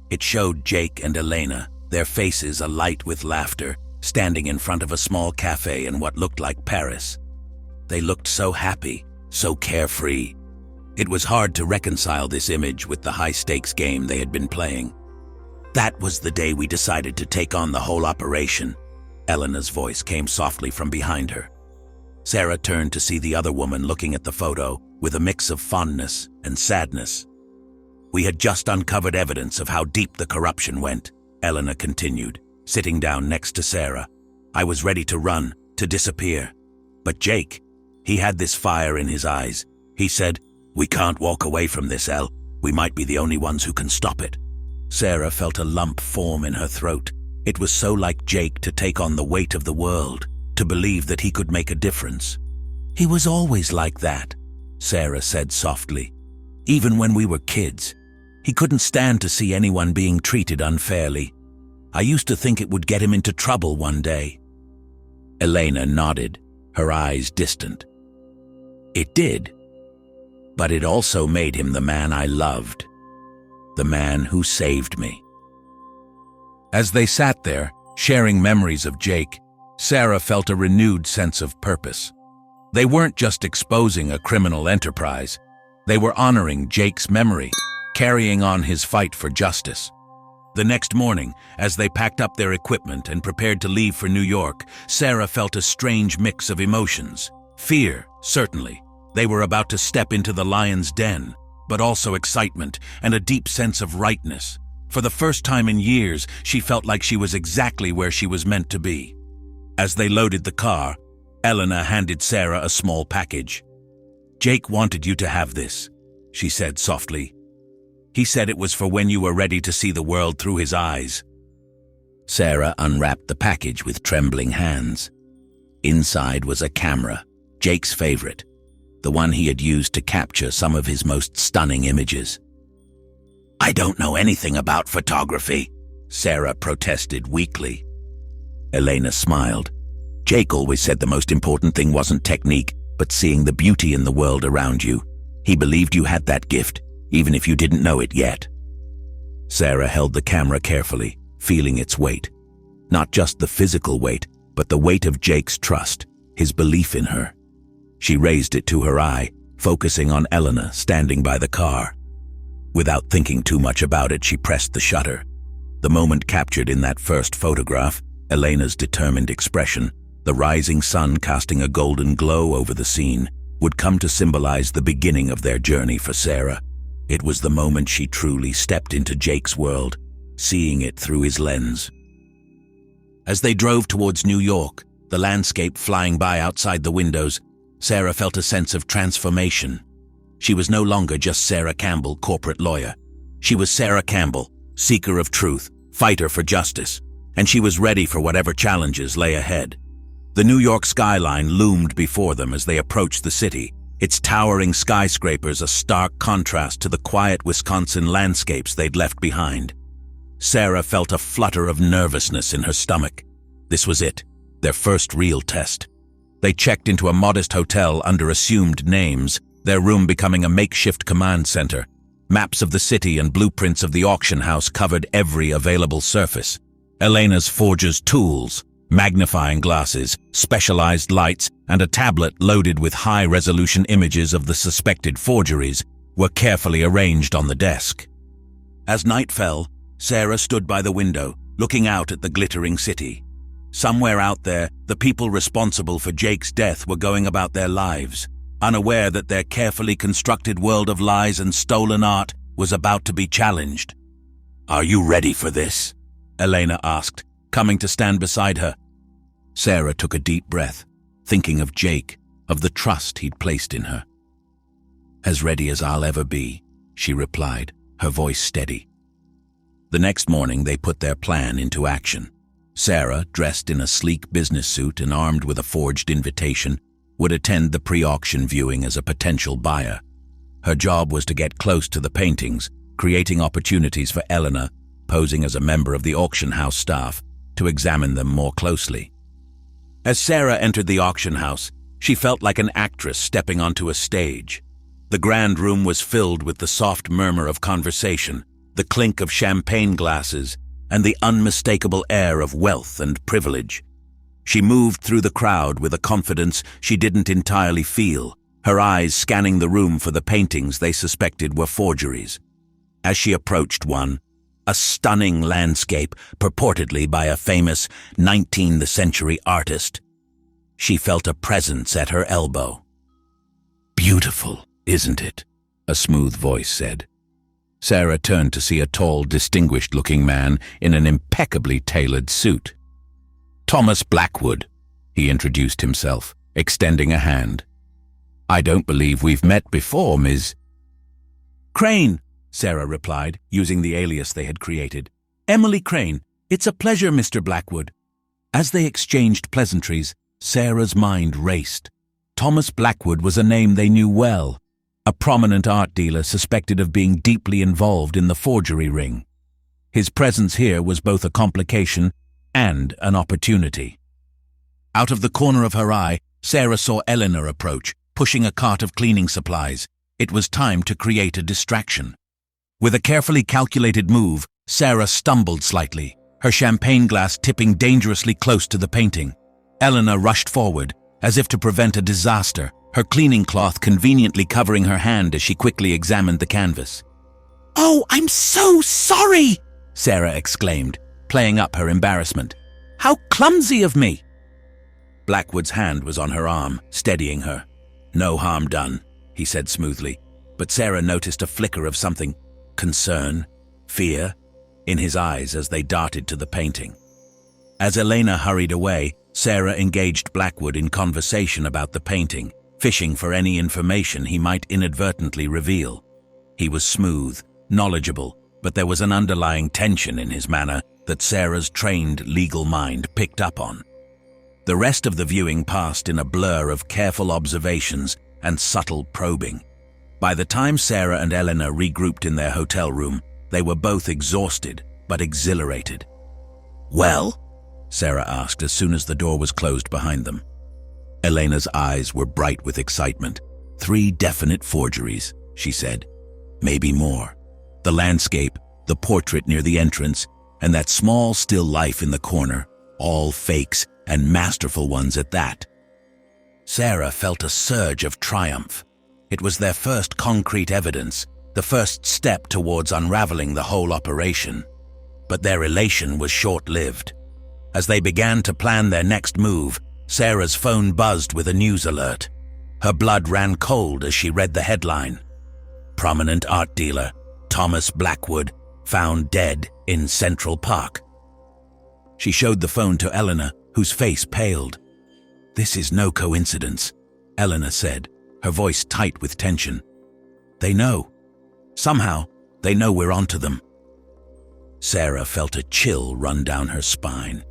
It showed Jake and Elena, their faces alight with laughter, standing in front of a small cafe in what looked like Paris. They looked so happy, so carefree. It was hard to reconcile this image with the high-stakes game they had been playing. That was the day we decided to take on the whole operation. Elena's voice came softly from behind her. Sarah turned to see the other woman looking at the photo with a mix of fondness and sadness. We had just uncovered evidence of how deep the corruption went, Elena continued, sitting down next to Sarah. I was ready to run, to disappear. But Jake, he had this fire in his eyes. He said, "We can't walk away from this, El. We might be the only ones who can stop it." Sarah felt a lump form in her throat. It was so like Jake to take on the weight of the world, to believe that he could make a difference. He was always like that, Sarah said softly. Even when we were kids, he couldn't stand to see anyone being treated unfairly. I used to think it would get him into trouble one day. Elena nodded, her eyes distant. It did, but it also made him the man I loved, the man who saved me. As they sat there, sharing memories of Jake, Sarah felt a renewed sense of purpose. They weren't just exposing a criminal enterprise. They were honoring Jake's memory, carrying on his fight for justice. The next morning, as they packed up their equipment and prepared to leave for New York, Sarah felt a strange mix of emotions. Fear, certainly. They were about to step into the lion's den, but also excitement and a deep sense of rightness. For the first time in years, she felt like she was exactly where she was meant to be. As they loaded the car, Elena handed Sarah a small package. "Jake wanted you to have this," she said softly. "He said it was for when you were ready to see the world through his eyes." Sarah unwrapped the package with trembling hands. Inside was a camera, Jake's favorite, the one he had used to capture some of his most stunning images. "I don't know anything about photography," Sarah protested weakly. Elena smiled. "Jake always said the most important thing wasn't technique, but seeing the beauty in the world around you. He believed you had that gift, even if you didn't know it yet." Sarah held the camera carefully, feeling its weight. Not just the physical weight, but the weight of Jake's trust, his belief in her. She raised it to her eye, focusing on Elena standing by the car. Without thinking too much about it, she pressed the shutter. The moment captured in that first photograph, Elena's determined expression, the rising sun casting a golden glow over the scene, would come to symbolize the beginning of their journey for Sarah. It was the moment she truly stepped into Jake's world, seeing it through his lens. As they drove towards New York, the landscape flying by outside the windows, Sarah felt a sense of transformation. She was no longer just Sarah Campbell, corporate lawyer. She was Sarah Campbell, seeker of truth, fighter for justice, and she was ready for whatever challenges lay ahead. The New York skyline loomed before them as they approached the city, its towering skyscrapers a stark contrast to the quiet Wisconsin landscapes they'd left behind. Sarah felt a flutter of nervousness in her stomach. This was it, their first real test. They checked into a modest hotel under assumed names, their room becoming a makeshift command center. Maps of the city and blueprints of the auction house covered every available surface. Elena's forger's tools, magnifying glasses, specialized lights, and a tablet loaded with high-resolution images of the suspected forgeries were carefully arranged on the desk. As night fell, Sarah stood by the window, looking out at the glittering city. Somewhere out there, the people responsible for Jake's death were going about their lives, unaware that their carefully constructed world of lies and stolen art was about to be challenged. "Are you ready for this?" Elena asked, coming to stand beside her. Sarah took a deep breath, thinking of Jake, of the trust he'd placed in her. "As ready as I'll ever be," she replied, her voice steady. The next morning they put their plan into action. Sarah, dressed in a sleek business suit and armed with a forged invitation, would attend the pre-auction viewing as a potential buyer. Her job was to get close to the paintings, creating opportunities for Elena, posing as a member of the auction house staff, to examine them more closely. As Sarah entered the auction house, she felt like an actress stepping onto a stage. The grand room was filled with the soft murmur of conversation, the clink of champagne glasses, and the unmistakable air of wealth and privilege. She moved through the crowd with a confidence she didn't entirely feel, her eyes scanning the room for the paintings they suspected were forgeries. As she approached one, a stunning landscape purportedly by a famous 19th century artist, she felt a presence at her elbow. "Beautiful, isn't it?" a smooth voice said. Sarah turned to see a tall, distinguished-looking man in an impeccably tailored suit. "Thomas Blackwood," he introduced himself, extending a hand. "I don't believe we've met before, Ms. "Crane," Sarah replied, using the alias they had created. "Emily Crane. It's a pleasure, Mr. Blackwood." As they exchanged pleasantries, Sarah's mind raced. Thomas Blackwood was a name they knew well, a prominent art dealer suspected of being deeply involved in the forgery ring. His presence here was both a complication and an opportunity. Out of the corner of her eye, Sarah saw Eleanor approach, pushing a cart of cleaning supplies. It was time to create a distraction. With a carefully calculated move, Sarah stumbled slightly, her champagne glass tipping dangerously close to the painting. Elena rushed forward, as if to prevent a disaster, her cleaning cloth conveniently covering her hand as she quickly examined the canvas. "Oh, I'm so sorry!" Sarah exclaimed, playing up her embarrassment. "How clumsy of me!" Blackwood's hand was on her arm, steadying her. "No harm done," he said smoothly, but Sarah noticed a flicker of something, concern, fear, in his eyes as they darted to the painting. As Elena hurried away, Sarah engaged Blackwood in conversation about the painting, fishing for any information he might inadvertently reveal. He was smooth, knowledgeable, but there was an underlying tension in his manner that Sarah's trained legal mind picked up on. The rest of the viewing passed in a blur of careful observations and subtle probing. By the time Sarah and Elena regrouped in their hotel room, they were both exhausted but exhilarated. "Well?" Sarah asked as soon as the door was closed behind them. Elena's eyes were bright with excitement. "3 definite forgeries," she said. "Maybe more. The landscape, the portrait near the entrance, and that small still life in the corner, all fakes and masterful ones at that." Sarah felt a surge of triumph. It was their first concrete evidence, the first step towards unraveling the whole operation. But their elation was short-lived. As they began to plan their next move, Sarah's phone buzzed with a news alert. Her blood ran cold as she read the headline. "Prominent art dealer, Thomas Blackwood, found dead in Central Park." She showed the phone to Elena, whose face paled. "This is no coincidence," Elena said, her voice tight with tension. "They know. Somehow, they know we're onto them." Sarah felt a chill run down her spine.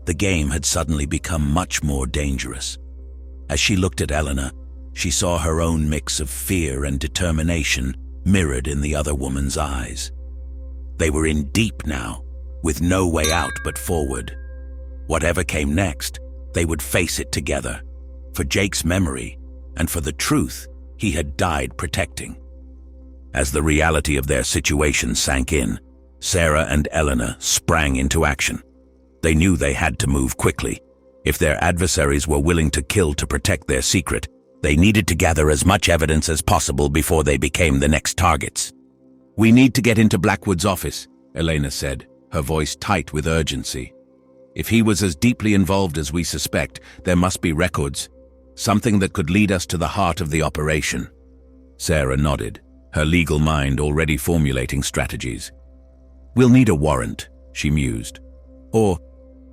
The game had suddenly become much more dangerous. As she looked at Elena, she saw her own mix of fear and determination mirrored in the other woman's eyes. They were in deep now, with no way out but forward. Whatever came next, they would face it together, for Jake's memory and for the truth he had died protecting. As the reality of their situation sank in, Sarah and Elena sprang into action. They knew they had to move quickly. If their adversaries were willing to kill to protect their secret, they needed to gather as much evidence as possible before they became the next targets. "We need to get into Blackwood's office," Elena said, her voice tight with urgency. "If he was as deeply involved as we suspect, there must be records, something that could lead us to the heart of the operation." Sarah nodded, her legal mind already formulating strategies. "We'll need a warrant," she mused. "Or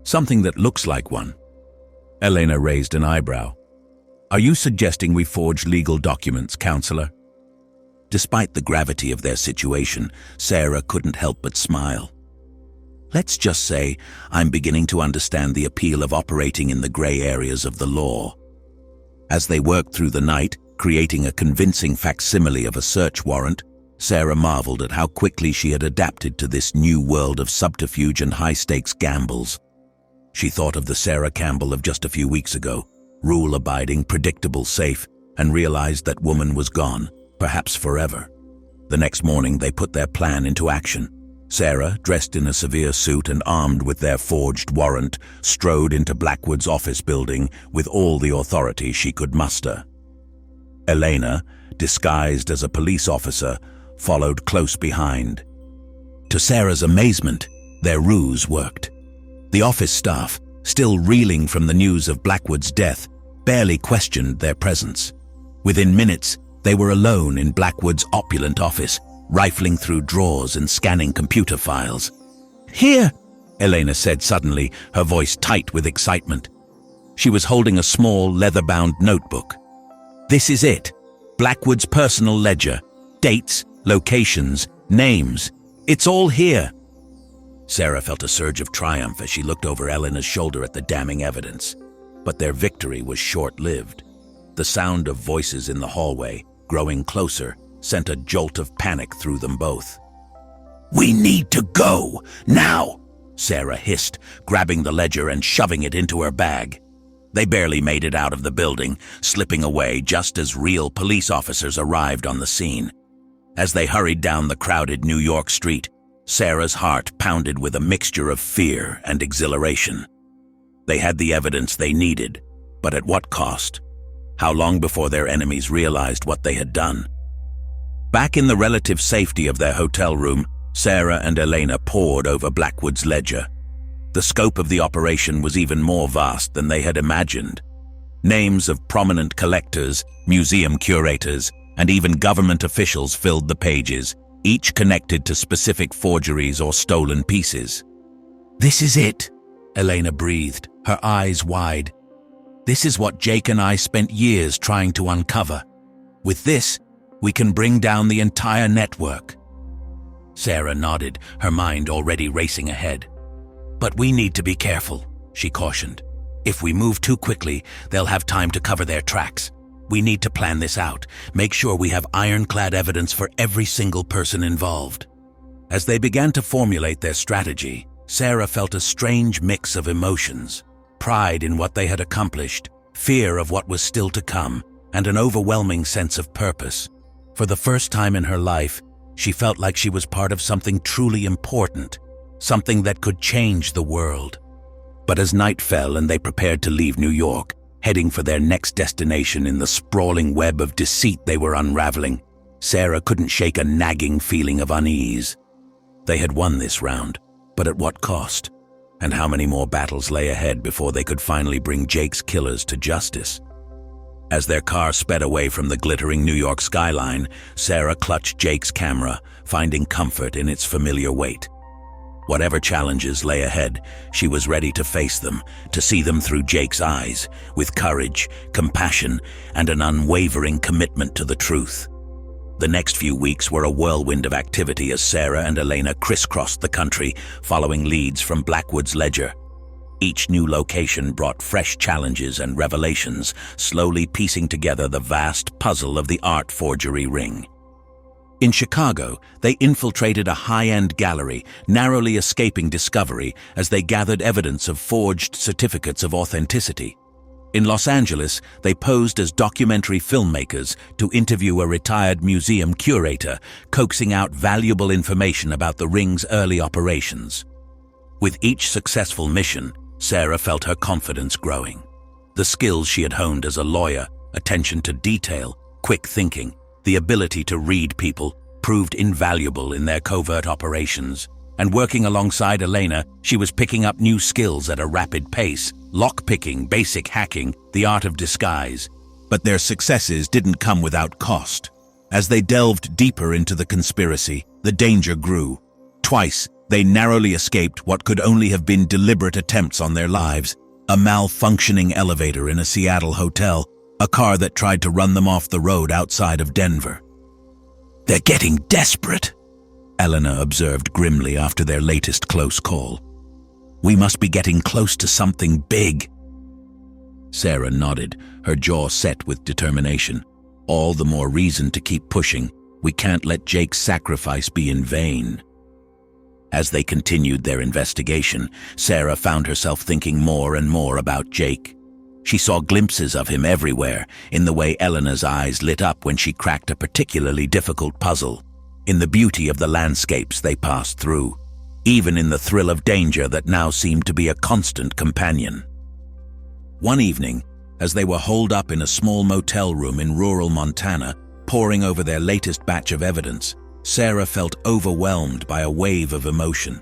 something that looks like one." Elena raised an eyebrow. "Are you suggesting we forge legal documents, counselor?" Despite the gravity of their situation, Sarah couldn't help but smile. "Let's just say I'm beginning to understand the appeal of operating in the gray areas of the law." As they worked through the night, creating a convincing facsimile of a search warrant, Sarah marveled at how quickly she had adapted to this new world of subterfuge and high-stakes gambles. She thought of the Sarah Campbell of just a few weeks ago, rule-abiding, predictable, safe, and realized that woman was gone, perhaps forever. The next morning they put their plan into action. Sarah, dressed in a severe suit and armed with their forged warrant, strode into Blackwood's office building with all the authority she could muster. Elena, disguised as a police officer, followed close behind. To Sarah's amazement, their ruse worked. The office staff, still reeling from the news of Blackwood's death, barely questioned their presence. Within minutes, they were alone in Blackwood's opulent office, rifling through drawers and scanning computer files. "Here!" Elena said suddenly, her voice tight with excitement. She was holding a small, leather-bound notebook. "This is it. Blackwood's personal ledger. Dates, locations, names. It's all here." Sarah felt a surge of triumph as she looked over Elena's shoulder at the damning evidence. But their victory was short-lived. The sound of voices in the hallway, growing closer, sent a jolt of panic through them both. "We need to go, now!" Sarah hissed, grabbing the ledger and shoving it into her bag. They barely made it out of the building, slipping away just as real police officers arrived on the scene. As they hurried down the crowded New York street, Sarah's heart pounded with a mixture of fear and exhilaration. They had the evidence they needed, but at what cost? How long before their enemies realized what they had done? Back in the relative safety of their hotel room, Sarah and Elena pored over Blackwood's ledger. The scope of the operation was even more vast than they had imagined. Names of prominent collectors, museum curators, and even government officials filled the pages, each connected to specific forgeries or stolen pieces. "This is it," Elena breathed, her eyes wide. "This is what Jake and I spent years trying to uncover. With this, we can bring down the entire network." Sarah nodded, her mind already racing ahead. "But we need to be careful," she cautioned. "If we move too quickly, they'll have time to cover their tracks. We need to plan this out, make sure we have ironclad evidence for every single person involved." As they began to formulate their strategy, Sarah felt a strange mix of emotions: pride in what they had accomplished, fear of what was still to come, and an overwhelming sense of purpose. For the first time in her life, she felt like she was part of something truly important, something that could change the world. But as night fell and they prepared to leave New York, heading for their next destination in the sprawling web of deceit they were unraveling, Sarah couldn't shake a nagging feeling of unease. They had won this round, but at what cost? And how many more battles lay ahead before they could finally bring Jake's killers to justice? As their car sped away from the glittering New York skyline, Sarah clutched Jake's camera, finding comfort in its familiar weight. Whatever challenges lay ahead, she was ready to face them, to see them through Jake's eyes, with courage, compassion, and an unwavering commitment to the truth. The next few weeks were a whirlwind of activity as Sarah and Elena crisscrossed the country, following leads from Blackwood's ledger. Each new location brought fresh challenges and revelations, slowly piecing together the vast puzzle of the art forgery ring. In Chicago, they infiltrated a high-end gallery, narrowly escaping discovery as they gathered evidence of forged certificates of authenticity. In Los Angeles, they posed as documentary filmmakers to interview a retired museum curator, coaxing out valuable information about the ring's early operations. With each successful mission, Sarah felt her confidence growing. The skills she had honed as a lawyer, attention to detail, quick thinking, the ability to read people, proved invaluable in their covert operations. And working alongside Elena, she was picking up new skills at a rapid pace: lockpicking, basic hacking, the art of disguise. But their successes didn't come without cost. As they delved deeper into the conspiracy, the danger grew. Twice, they narrowly escaped what could only have been deliberate attempts on their lives: a malfunctioning elevator in a Seattle hotel, a car that tried to run them off the road outside of Denver. "They're getting desperate," Elena observed grimly after their latest close call. "We must be getting close to something big." Sarah nodded, her jaw set with determination. "All the more reason to keep pushing. We can't let Jake's sacrifice be in vain." As they continued their investigation, Sarah found herself thinking more and more about Jake. She saw glimpses of him everywhere, in the way Elena's eyes lit up when she cracked a particularly difficult puzzle, in the beauty of the landscapes they passed through, even in the thrill of danger that now seemed to be a constant companion. One evening, as they were holed up in a small motel room in rural Montana, poring over their latest batch of evidence, Sarah felt overwhelmed by a wave of emotion.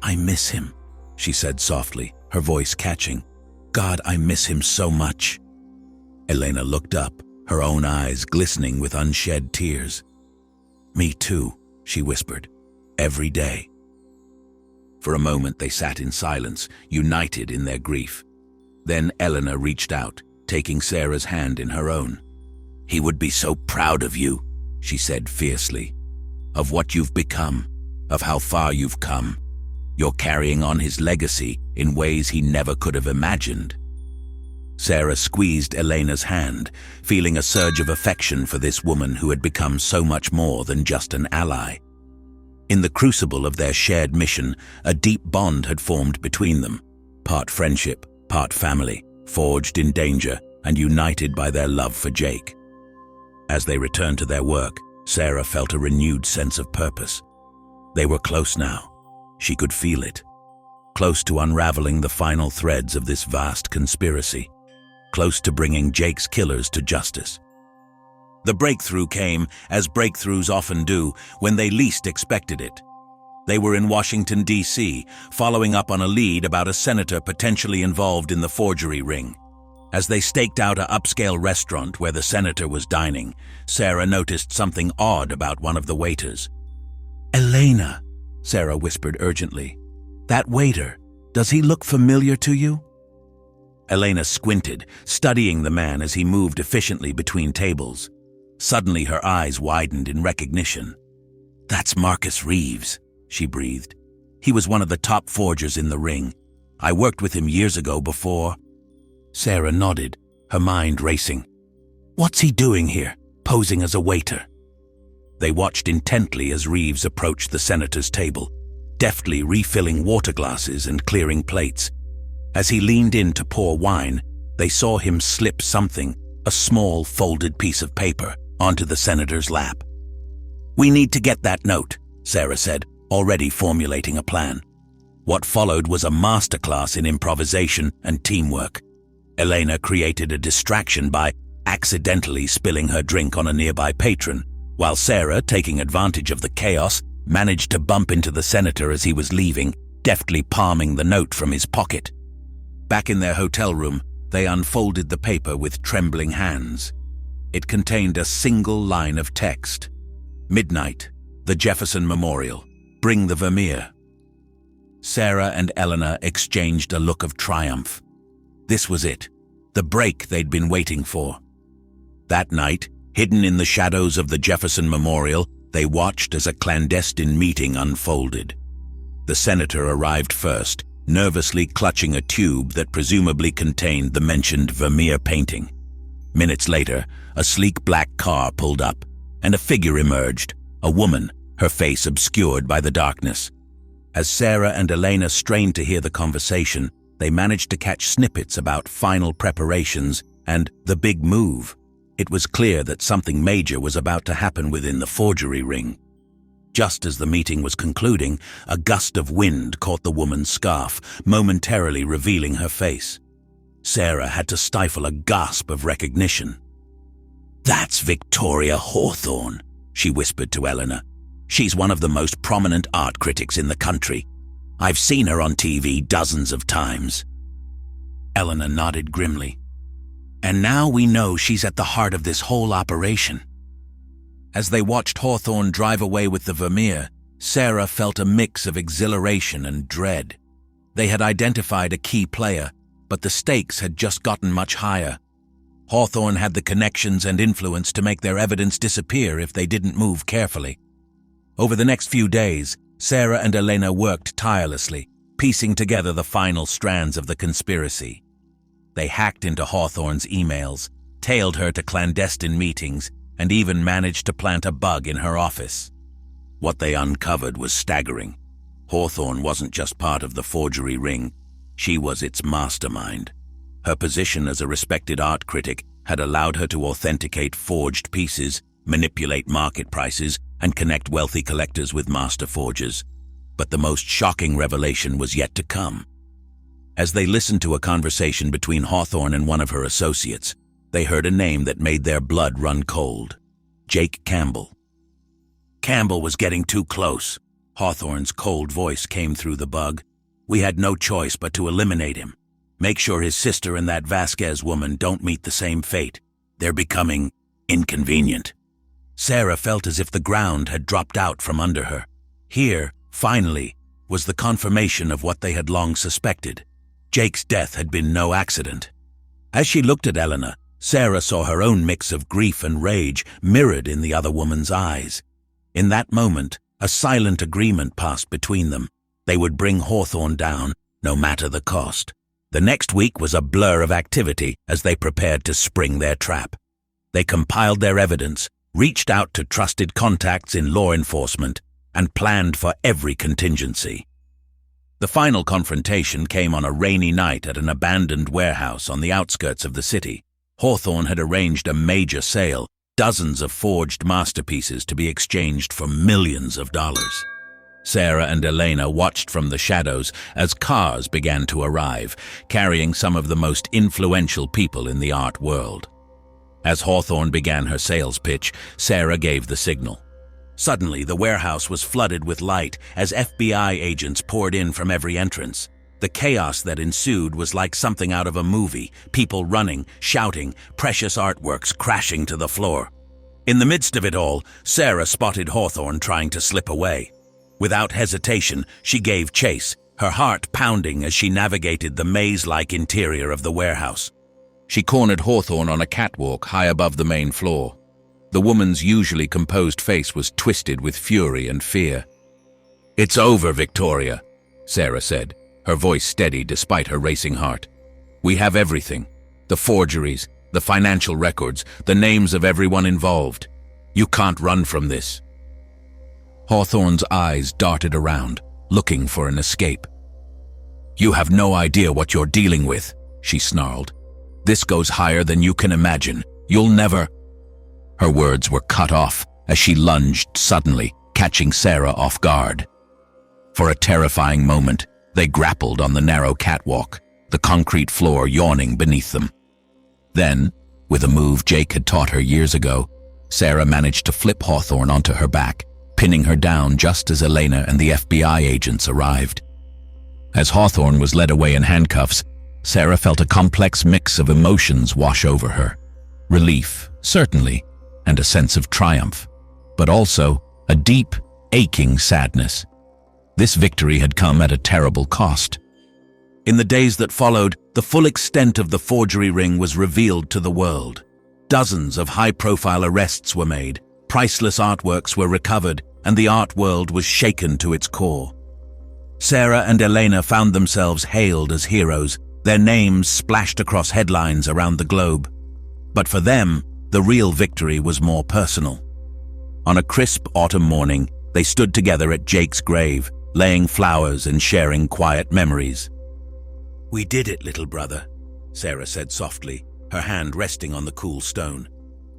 "I miss him," she said softly, her voice catching. "God, I miss him so much." Elena looked up, her own eyes glistening with unshed tears. "Me too," she whispered. "Every day." For a moment they sat in silence, united in their grief. Then Elena reached out, taking Sarah's hand in her own. "He would be so proud of you," she said fiercely. "Of what you've become, of how far you've come. You're carrying on his legacy in ways he never could have imagined." Sarah squeezed Elena's hand, feeling a surge of affection for this woman who had become so much more than just an ally. In the crucible of their shared mission, a deep bond had formed between them, part friendship, part family, forged in danger and united by their love for Jake. As they returned to their work, Sarah felt a renewed sense of purpose. They were close now. She could feel it. close to unraveling the final threads of this vast conspiracy, close to bringing Jake's killers to justice. The breakthrough came, as breakthroughs often do, when they least expected it. They were in Washington, D.C., following up on a lead about a senator potentially involved in the forgery ring. As they staked out an upscale restaurant where the senator was dining, Sarah noticed something odd about one of the waiters. "Elena," Sarah whispered urgently. "That waiter, does he look familiar to you?" Elena squinted, studying the man as he moved efficiently between tables. Suddenly her eyes widened in recognition. "That's Marcus Reeves," she breathed. "He was one of the top forgers in the ring. I worked with him years ago before." Sarah nodded, her mind racing. "What's he doing here, posing as a waiter?" They watched intently as Reeves approached the senator's table, deftly refilling water glasses and clearing plates. As he leaned in to pour wine, they saw him slip something, a small folded piece of paper, onto the senator's lap. "We need to get that note," Sarah said, already formulating a plan. What followed was a masterclass in improvisation and teamwork. Elena created a distraction by accidentally spilling her drink on a nearby patron, while Sarah, taking advantage of the chaos, managed to bump into the senator as he was leaving, deftly palming the note from his pocket. Back in their hotel room, they unfolded the paper with trembling hands. It contained a single line of text. "Midnight, the Jefferson Memorial. Bring the Vermeer." Sarah and Elena exchanged a look of triumph. This was it, the break they'd been waiting for. That night, hidden in the shadows of the Jefferson Memorial, they watched as a clandestine meeting unfolded. The senator arrived first, nervously clutching a tube that presumably contained the mentioned Vermeer painting. Minutes later, a sleek black car pulled up, and a figure emerged, a woman, her face obscured by the darkness. As Sarah and Elena strained to hear the conversation, they managed to catch snippets about final preparations and the big move. It was clear that something major was about to happen within the forgery ring. Just as the meeting was concluding, a gust of wind caught the woman's scarf, momentarily revealing her face. Sarah had to stifle a gasp of recognition. "That's Victoria Hawthorne," she whispered to Elena. "She's one of the most prominent art critics in the country. I've seen her on TV dozens of times." Elena nodded grimly. "And now we know she's at the heart of this whole operation." As they watched Hawthorne drive away with the Vermeer, Sarah felt a mix of exhilaration and dread. They had identified a key player, but the stakes had just gotten much higher. Hawthorne had the connections and influence to make their evidence disappear if they didn't move carefully. Over the next few days, Sarah and Elena worked tirelessly, piecing together the final strands of the conspiracy. They hacked into Hawthorne's emails, tailed her to clandestine meetings, and even managed to plant a bug in her office. What they uncovered was staggering. Hawthorne wasn't just part of the forgery ring, she was its mastermind. Her position as a respected art critic had allowed her to authenticate forged pieces, manipulate market prices, and connect wealthy collectors with master forgers. But the most shocking revelation was yet to come. As they listened to a conversation between Hawthorne and one of her associates, they heard a name that made their blood run cold. Jake Campbell. Campbell was getting too close. Hawthorne's cold voice came through the bug. "We had no choice but to eliminate him. Make sure his sister and that Vasquez woman don't meet the same fate. They're becoming inconvenient." Sarah felt as if the ground had dropped out from under her. Here, finally, was the confirmation of what they had long suspected. Jake's death had been no accident. As she looked at Elena, Sarah saw her own mix of grief and rage mirrored in the other woman's eyes. In that moment, a silent agreement passed between them. They would bring Hawthorne down, no matter the cost. The next week was a blur of activity as they prepared to spring their trap. They compiled their evidence, reached out to trusted contacts in law enforcement, and planned for every contingency. The final confrontation came on a rainy night at an abandoned warehouse on the outskirts of the city. Hawthorne had arranged a major sale, dozens of forged masterpieces to be exchanged for millions of dollars. Sarah and Elena watched from the shadows as cars began to arrive, carrying some of the most influential people in the art world. As Hawthorne began her sales pitch, Sarah gave the signal. Suddenly, the warehouse was flooded with light as FBI agents poured in from every entrance. The chaos that ensued was like something out of a movie, people running, shouting, precious artworks crashing to the floor. In the midst of it all, Sarah spotted Hawthorne trying to slip away. Without hesitation, she gave chase, her heart pounding as she navigated the maze-like interior of the warehouse. She cornered Hawthorne on a catwalk high above the main floor. The woman's usually composed face was twisted with fury and fear. "It's over, Victoria," Sarah said, her voice steady despite her racing heart. "We have everything. The forgeries, the financial records, the names of everyone involved. You can't run from this." Hawthorne's eyes darted around, looking for an escape. "You have no idea what you're dealing with," she snarled. "This goes higher than you can imagine. You'll never—" Her words were cut off as she lunged suddenly, catching Sarah off guard. For a terrifying moment, they grappled on the narrow catwalk, the concrete floor yawning beneath them. Then, with a move Jake had taught her years ago, Sarah managed to flip Hawthorne onto her back, pinning her down just as Elena and the FBI agents arrived. As Hawthorne was led away in handcuffs, Sarah felt a complex mix of emotions wash over her. Relief, certainly, and a sense of triumph, but also a deep, aching sadness. This victory had come at a terrible cost. In the days that followed, the full extent of the forgery ring was revealed to the world. Dozens of high-profile arrests were made, priceless artworks were recovered, and the art world was shaken to its core. Sarah and Elena found themselves hailed as heroes, their names splashed across headlines around the globe. But for them, the real victory was more personal. On a crisp autumn morning, they stood together at Jake's grave, laying flowers and sharing quiet memories. "We did it, little brother," Sarah said softly, her hand resting on the cool stone.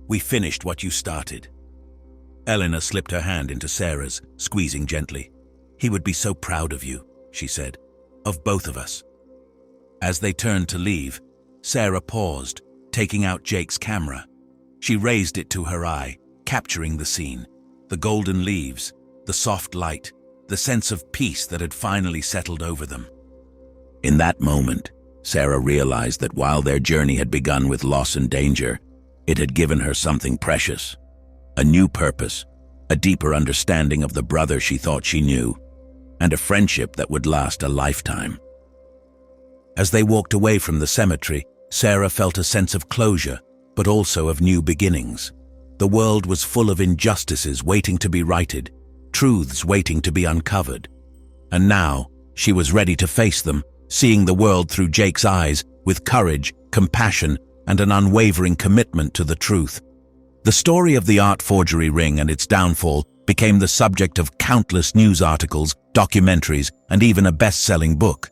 "We finished what you started." Elena slipped her hand into Sarah's, squeezing gently. "He would be so proud of you," she said, "of both of us." As they turned to leave, Sarah paused, taking out Jake's camera. She raised it to her eye, capturing the scene, the golden leaves, the soft light, the sense of peace that had finally settled over them. In that moment, Sarah realized that while their journey had begun with loss and danger, it had given her something precious. A new purpose, a deeper understanding of the brother she thought she knew, and a friendship that would last a lifetime. As they walked away from the cemetery, Sarah felt a sense of closure, but also of new beginnings. The world was full of injustices waiting to be righted, truths waiting to be uncovered. And now, she was ready to face them, seeing the world through Jake's eyes, with courage, compassion, and an unwavering commitment to the truth. The story of the art forgery ring and its downfall became the subject of countless news articles, documentaries, and even a best-selling book.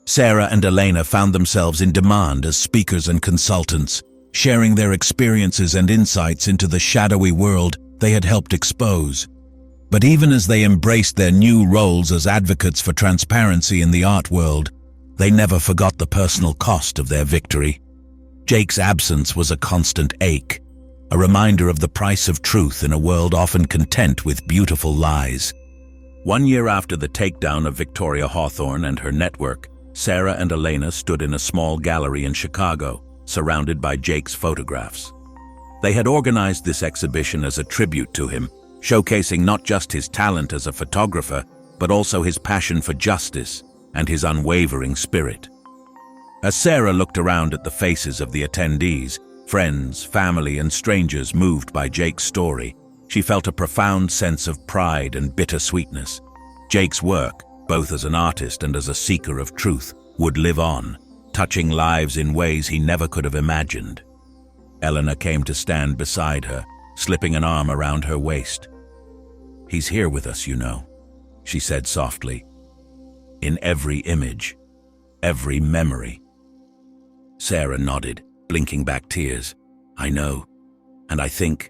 Sarah and Elena found themselves in demand as speakers and consultants, sharing their experiences and insights into the shadowy world they had helped expose. But even as they embraced their new roles as advocates for transparency in the art world, they never forgot the personal cost of their victory. Jake's absence was a constant ache, a reminder of the price of truth in a world often content with beautiful lies. 1 year after the takedown of Victoria Hawthorne and her network, Sarah and Elena stood in a small gallery in Chicago, surrounded by Jake's photographs. They had organized this exhibition as a tribute to him, showcasing not just his talent as a photographer, but also his passion for justice and his unwavering spirit. As Sarah looked around at the faces of the attendees, friends, family, and strangers moved by Jake's story, she felt a profound sense of pride and bittersweetness. Jake's work, both as an artist and as a seeker of truth, would live on, touching lives in ways he never could have imagined. Elena came to stand beside her, slipping an arm around her waist. "He's here with us, you know," she said softly. "In every image, every memory." Sarah nodded, blinking back tears. "I know, and I think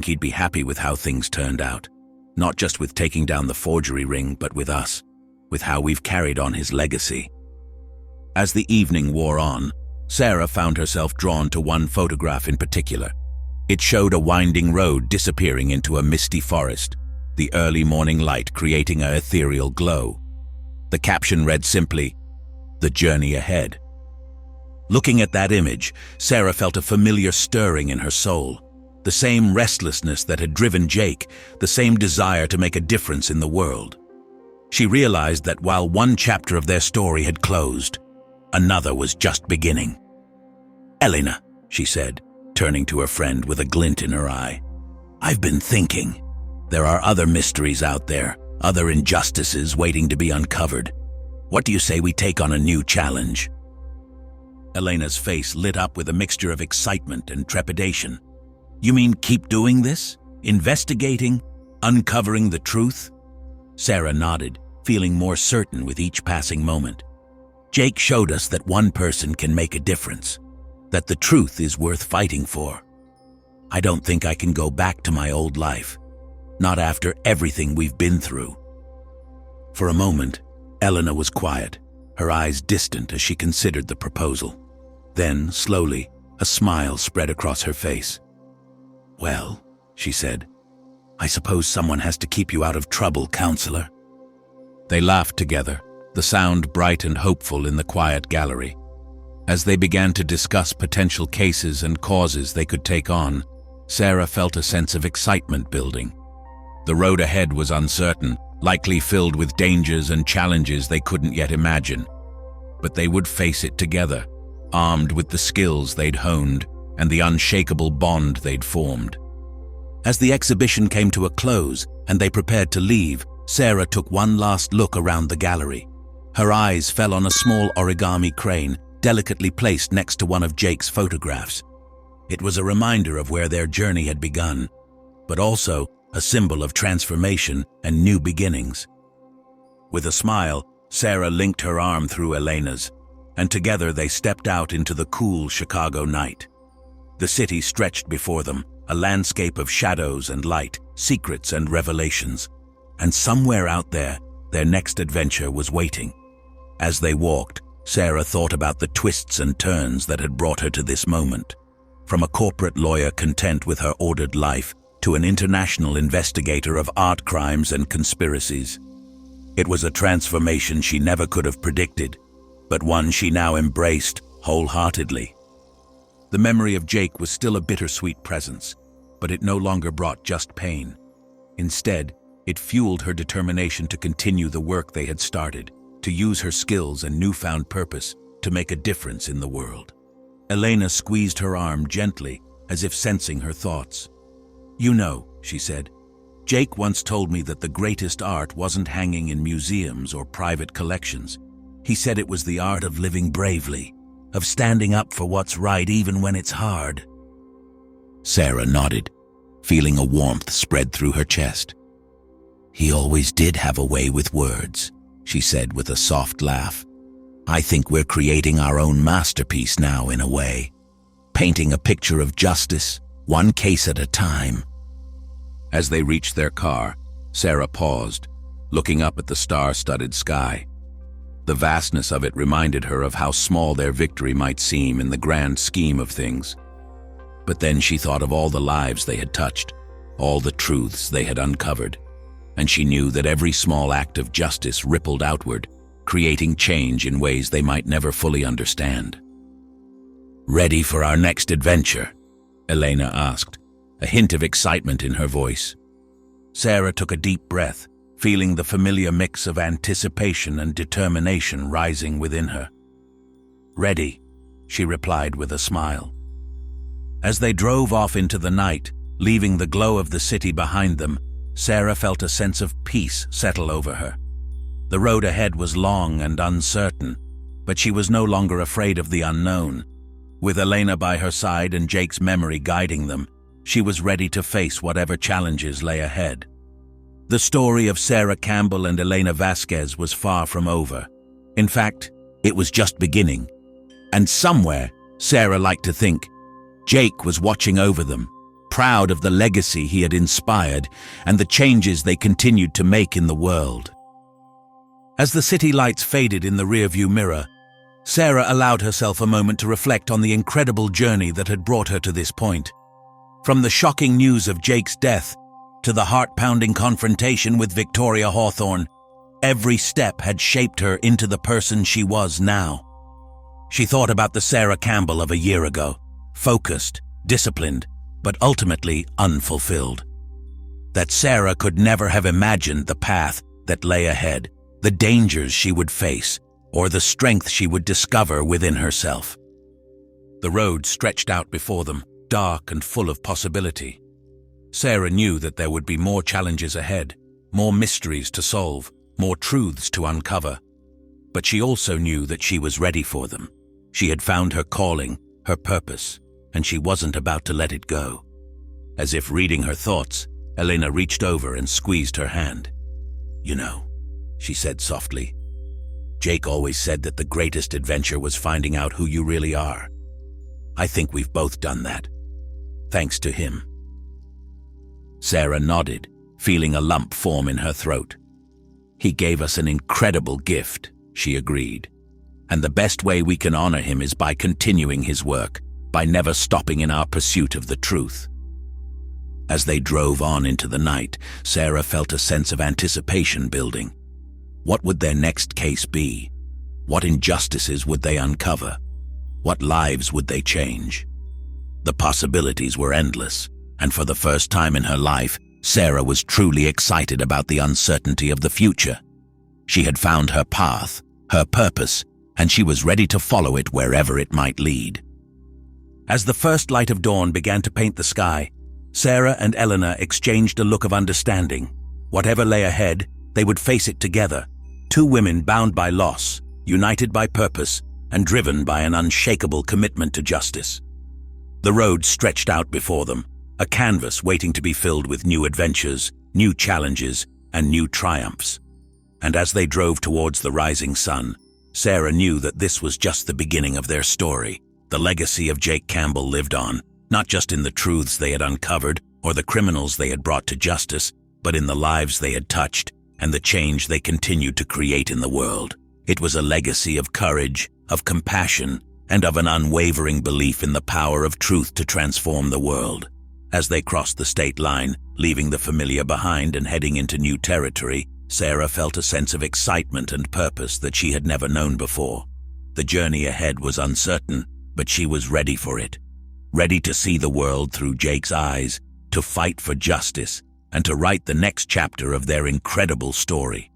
he'd be happy with how things turned out." Not just with taking down the forgery ring, but with us, with how we've carried on his legacy. As the evening wore on, Sarah found herself drawn to one photograph in particular. It showed a winding road disappearing into a misty forest, the early morning light creating an ethereal glow. The caption read simply, "The journey ahead." Looking at that image, Sarah felt a familiar stirring in her soul. The same restlessness that had driven Jake, the same desire to make a difference in the world. She realized that while one chapter of their story had closed, another was just beginning. "Elena," she said, turning to her friend with a glint in her eye, "I've been thinking. There are other mysteries out there, other injustices waiting to be uncovered. What do you say we take on a new challenge?" Elena's face lit up with a mixture of excitement and trepidation. "You mean keep doing this? Investigating? Uncovering the truth?" Sarah nodded, feeling more certain with each passing moment. "Jake showed us that one person can make a difference, that the truth is worth fighting for. I don't think I can go back to my old life, not after everything we've been through." For a moment, Elena was quiet, her eyes distant as she considered the proposal. Then, slowly, a smile spread across her face. "Well," she said, "I suppose someone has to keep you out of trouble, counselor." They laughed together, the sound bright and hopeful in the quiet gallery. As they began to discuss potential cases and causes they could take on, Sarah felt a sense of excitement building. The road ahead was uncertain, likely filled with dangers and challenges they couldn't yet imagine. But they would face it together, armed with the skills they'd honed and the unshakable bond they'd formed. As the exhibition came to a close and they prepared to leave, Sarah took one last look around the gallery. Her eyes fell on a small origami crane delicately placed next to one of Jake's photographs. It was a reminder of where their journey had begun, but also a symbol of transformation and new beginnings. With a smile, Sarah linked her arm through Elena's, and together they stepped out into the cool Chicago night. The city stretched before them, a landscape of shadows and light, secrets and revelations. And somewhere out there, their next adventure was waiting. As they walked, Sarah thought about the twists and turns that had brought her to this moment. From a corporate lawyer content with her ordered life to an international investigator of art crimes and conspiracies. It was a transformation she never could have predicted, but one she now embraced wholeheartedly. The memory of Jake was still a bittersweet presence, but it no longer brought just pain. Instead, it fueled her determination to continue the work they had started, to use her skills and newfound purpose to make a difference in the world. Elena squeezed her arm gently, as if sensing her thoughts. "You know," she said, "Jake once told me that the greatest art wasn't hanging in museums or private collections. He said it was the art of living bravely, of standing up for what's right even when it's hard." Sarah nodded, feeling a warmth spread through her chest. "He always did have a way with words," she said with a soft laugh. "I think we're creating our own masterpiece now in a way, painting a picture of justice, one case at a time." As they reached their car, Sarah paused, looking up at the star-studded sky. The vastness of it reminded her of how small their victory might seem in the grand scheme of things. But then she thought of all the lives they had touched, all the truths they had uncovered, and she knew that every small act of justice rippled outward, creating change in ways they might never fully understand. "Ready for our next adventure?" Elena asked, a hint of excitement in her voice. Sarah took a deep breath, feeling the familiar mix of anticipation and determination rising within her. "Ready," she replied with a smile. As they drove off into the night, leaving the glow of the city behind them, Sarah felt a sense of peace settle over her. The road ahead was long and uncertain, but she was no longer afraid of the unknown. With Elena by her side and Jake's memory guiding them, she was ready to face whatever challenges lay ahead. The story of Sarah Campbell and Elena Vasquez was far from over. In fact, it was just beginning. And somewhere, Sarah liked to think, Jake was watching over them, proud of the legacy he had inspired and the changes they continued to make in the world. As the city lights faded in the rearview mirror, Sarah allowed herself a moment to reflect on the incredible journey that had brought her to this point. From the shocking news of Jake's death to the heart-pounding confrontation with Victoria Hawthorne, every step had shaped her into the person she was now. She thought about the Sarah Campbell of a year ago, focused, disciplined, but ultimately unfulfilled. That Sarah could never have imagined the path that lay ahead, the dangers she would face, or the strength she would discover within herself. The road stretched out before them, dark and full of possibility. Sarah knew that there would be more challenges ahead, more mysteries to solve, more truths to uncover. But she also knew that she was ready for them. She had found her calling, her purpose, and she wasn't about to let it go. As if reading her thoughts, Elena reached over and squeezed her hand. "You know," she said softly, "Jake always said that the greatest adventure was finding out who you really are. I think we've both done that. Thanks to him." Sarah nodded, feeling a lump form in her throat. "He gave us an incredible gift," she agreed. "And the best way we can honor him is by continuing his work, by never stopping in our pursuit of the truth." As they drove on into the night, Sarah felt a sense of anticipation building. What would their next case be? What injustices would they uncover? What lives would they change? The possibilities were endless, and for the first time in her life, Sarah was truly excited about the uncertainty of the future. She had found her path, her purpose, and she was ready to follow it wherever it might lead. As the first light of dawn began to paint the sky, Sarah and Eleanor exchanged a look of understanding. Whatever lay ahead, they would face it together. Two women bound by loss, united by purpose, and driven by an unshakable commitment to justice. The road stretched out before them, a canvas waiting to be filled with new adventures, new challenges, and new triumphs. And as they drove towards the rising sun, Sarah knew that this was just the beginning of their story. The legacy of Jake Campbell lived on, not just in the truths they had uncovered or the criminals they had brought to justice, but in the lives they had touched and the change they continued to create in the world. It was a legacy of courage, of compassion, and of an unwavering belief in the power of truth to transform the world. As they crossed the state line, leaving the familiar behind and heading into new territory, Sarah felt a sense of excitement and purpose that she had never known before. The journey ahead was uncertain, but she was ready for it. Ready to see the world through Jake's eyes, to fight for justice, and to write the next chapter of their incredible story.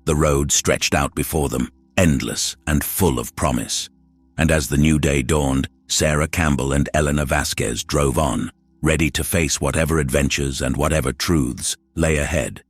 The road stretched out before them, endless and full of promise. And as the new day dawned, Sarah Campbell and Eleanor Vasquez drove on, ready to face whatever adventures and whatever truths lay ahead.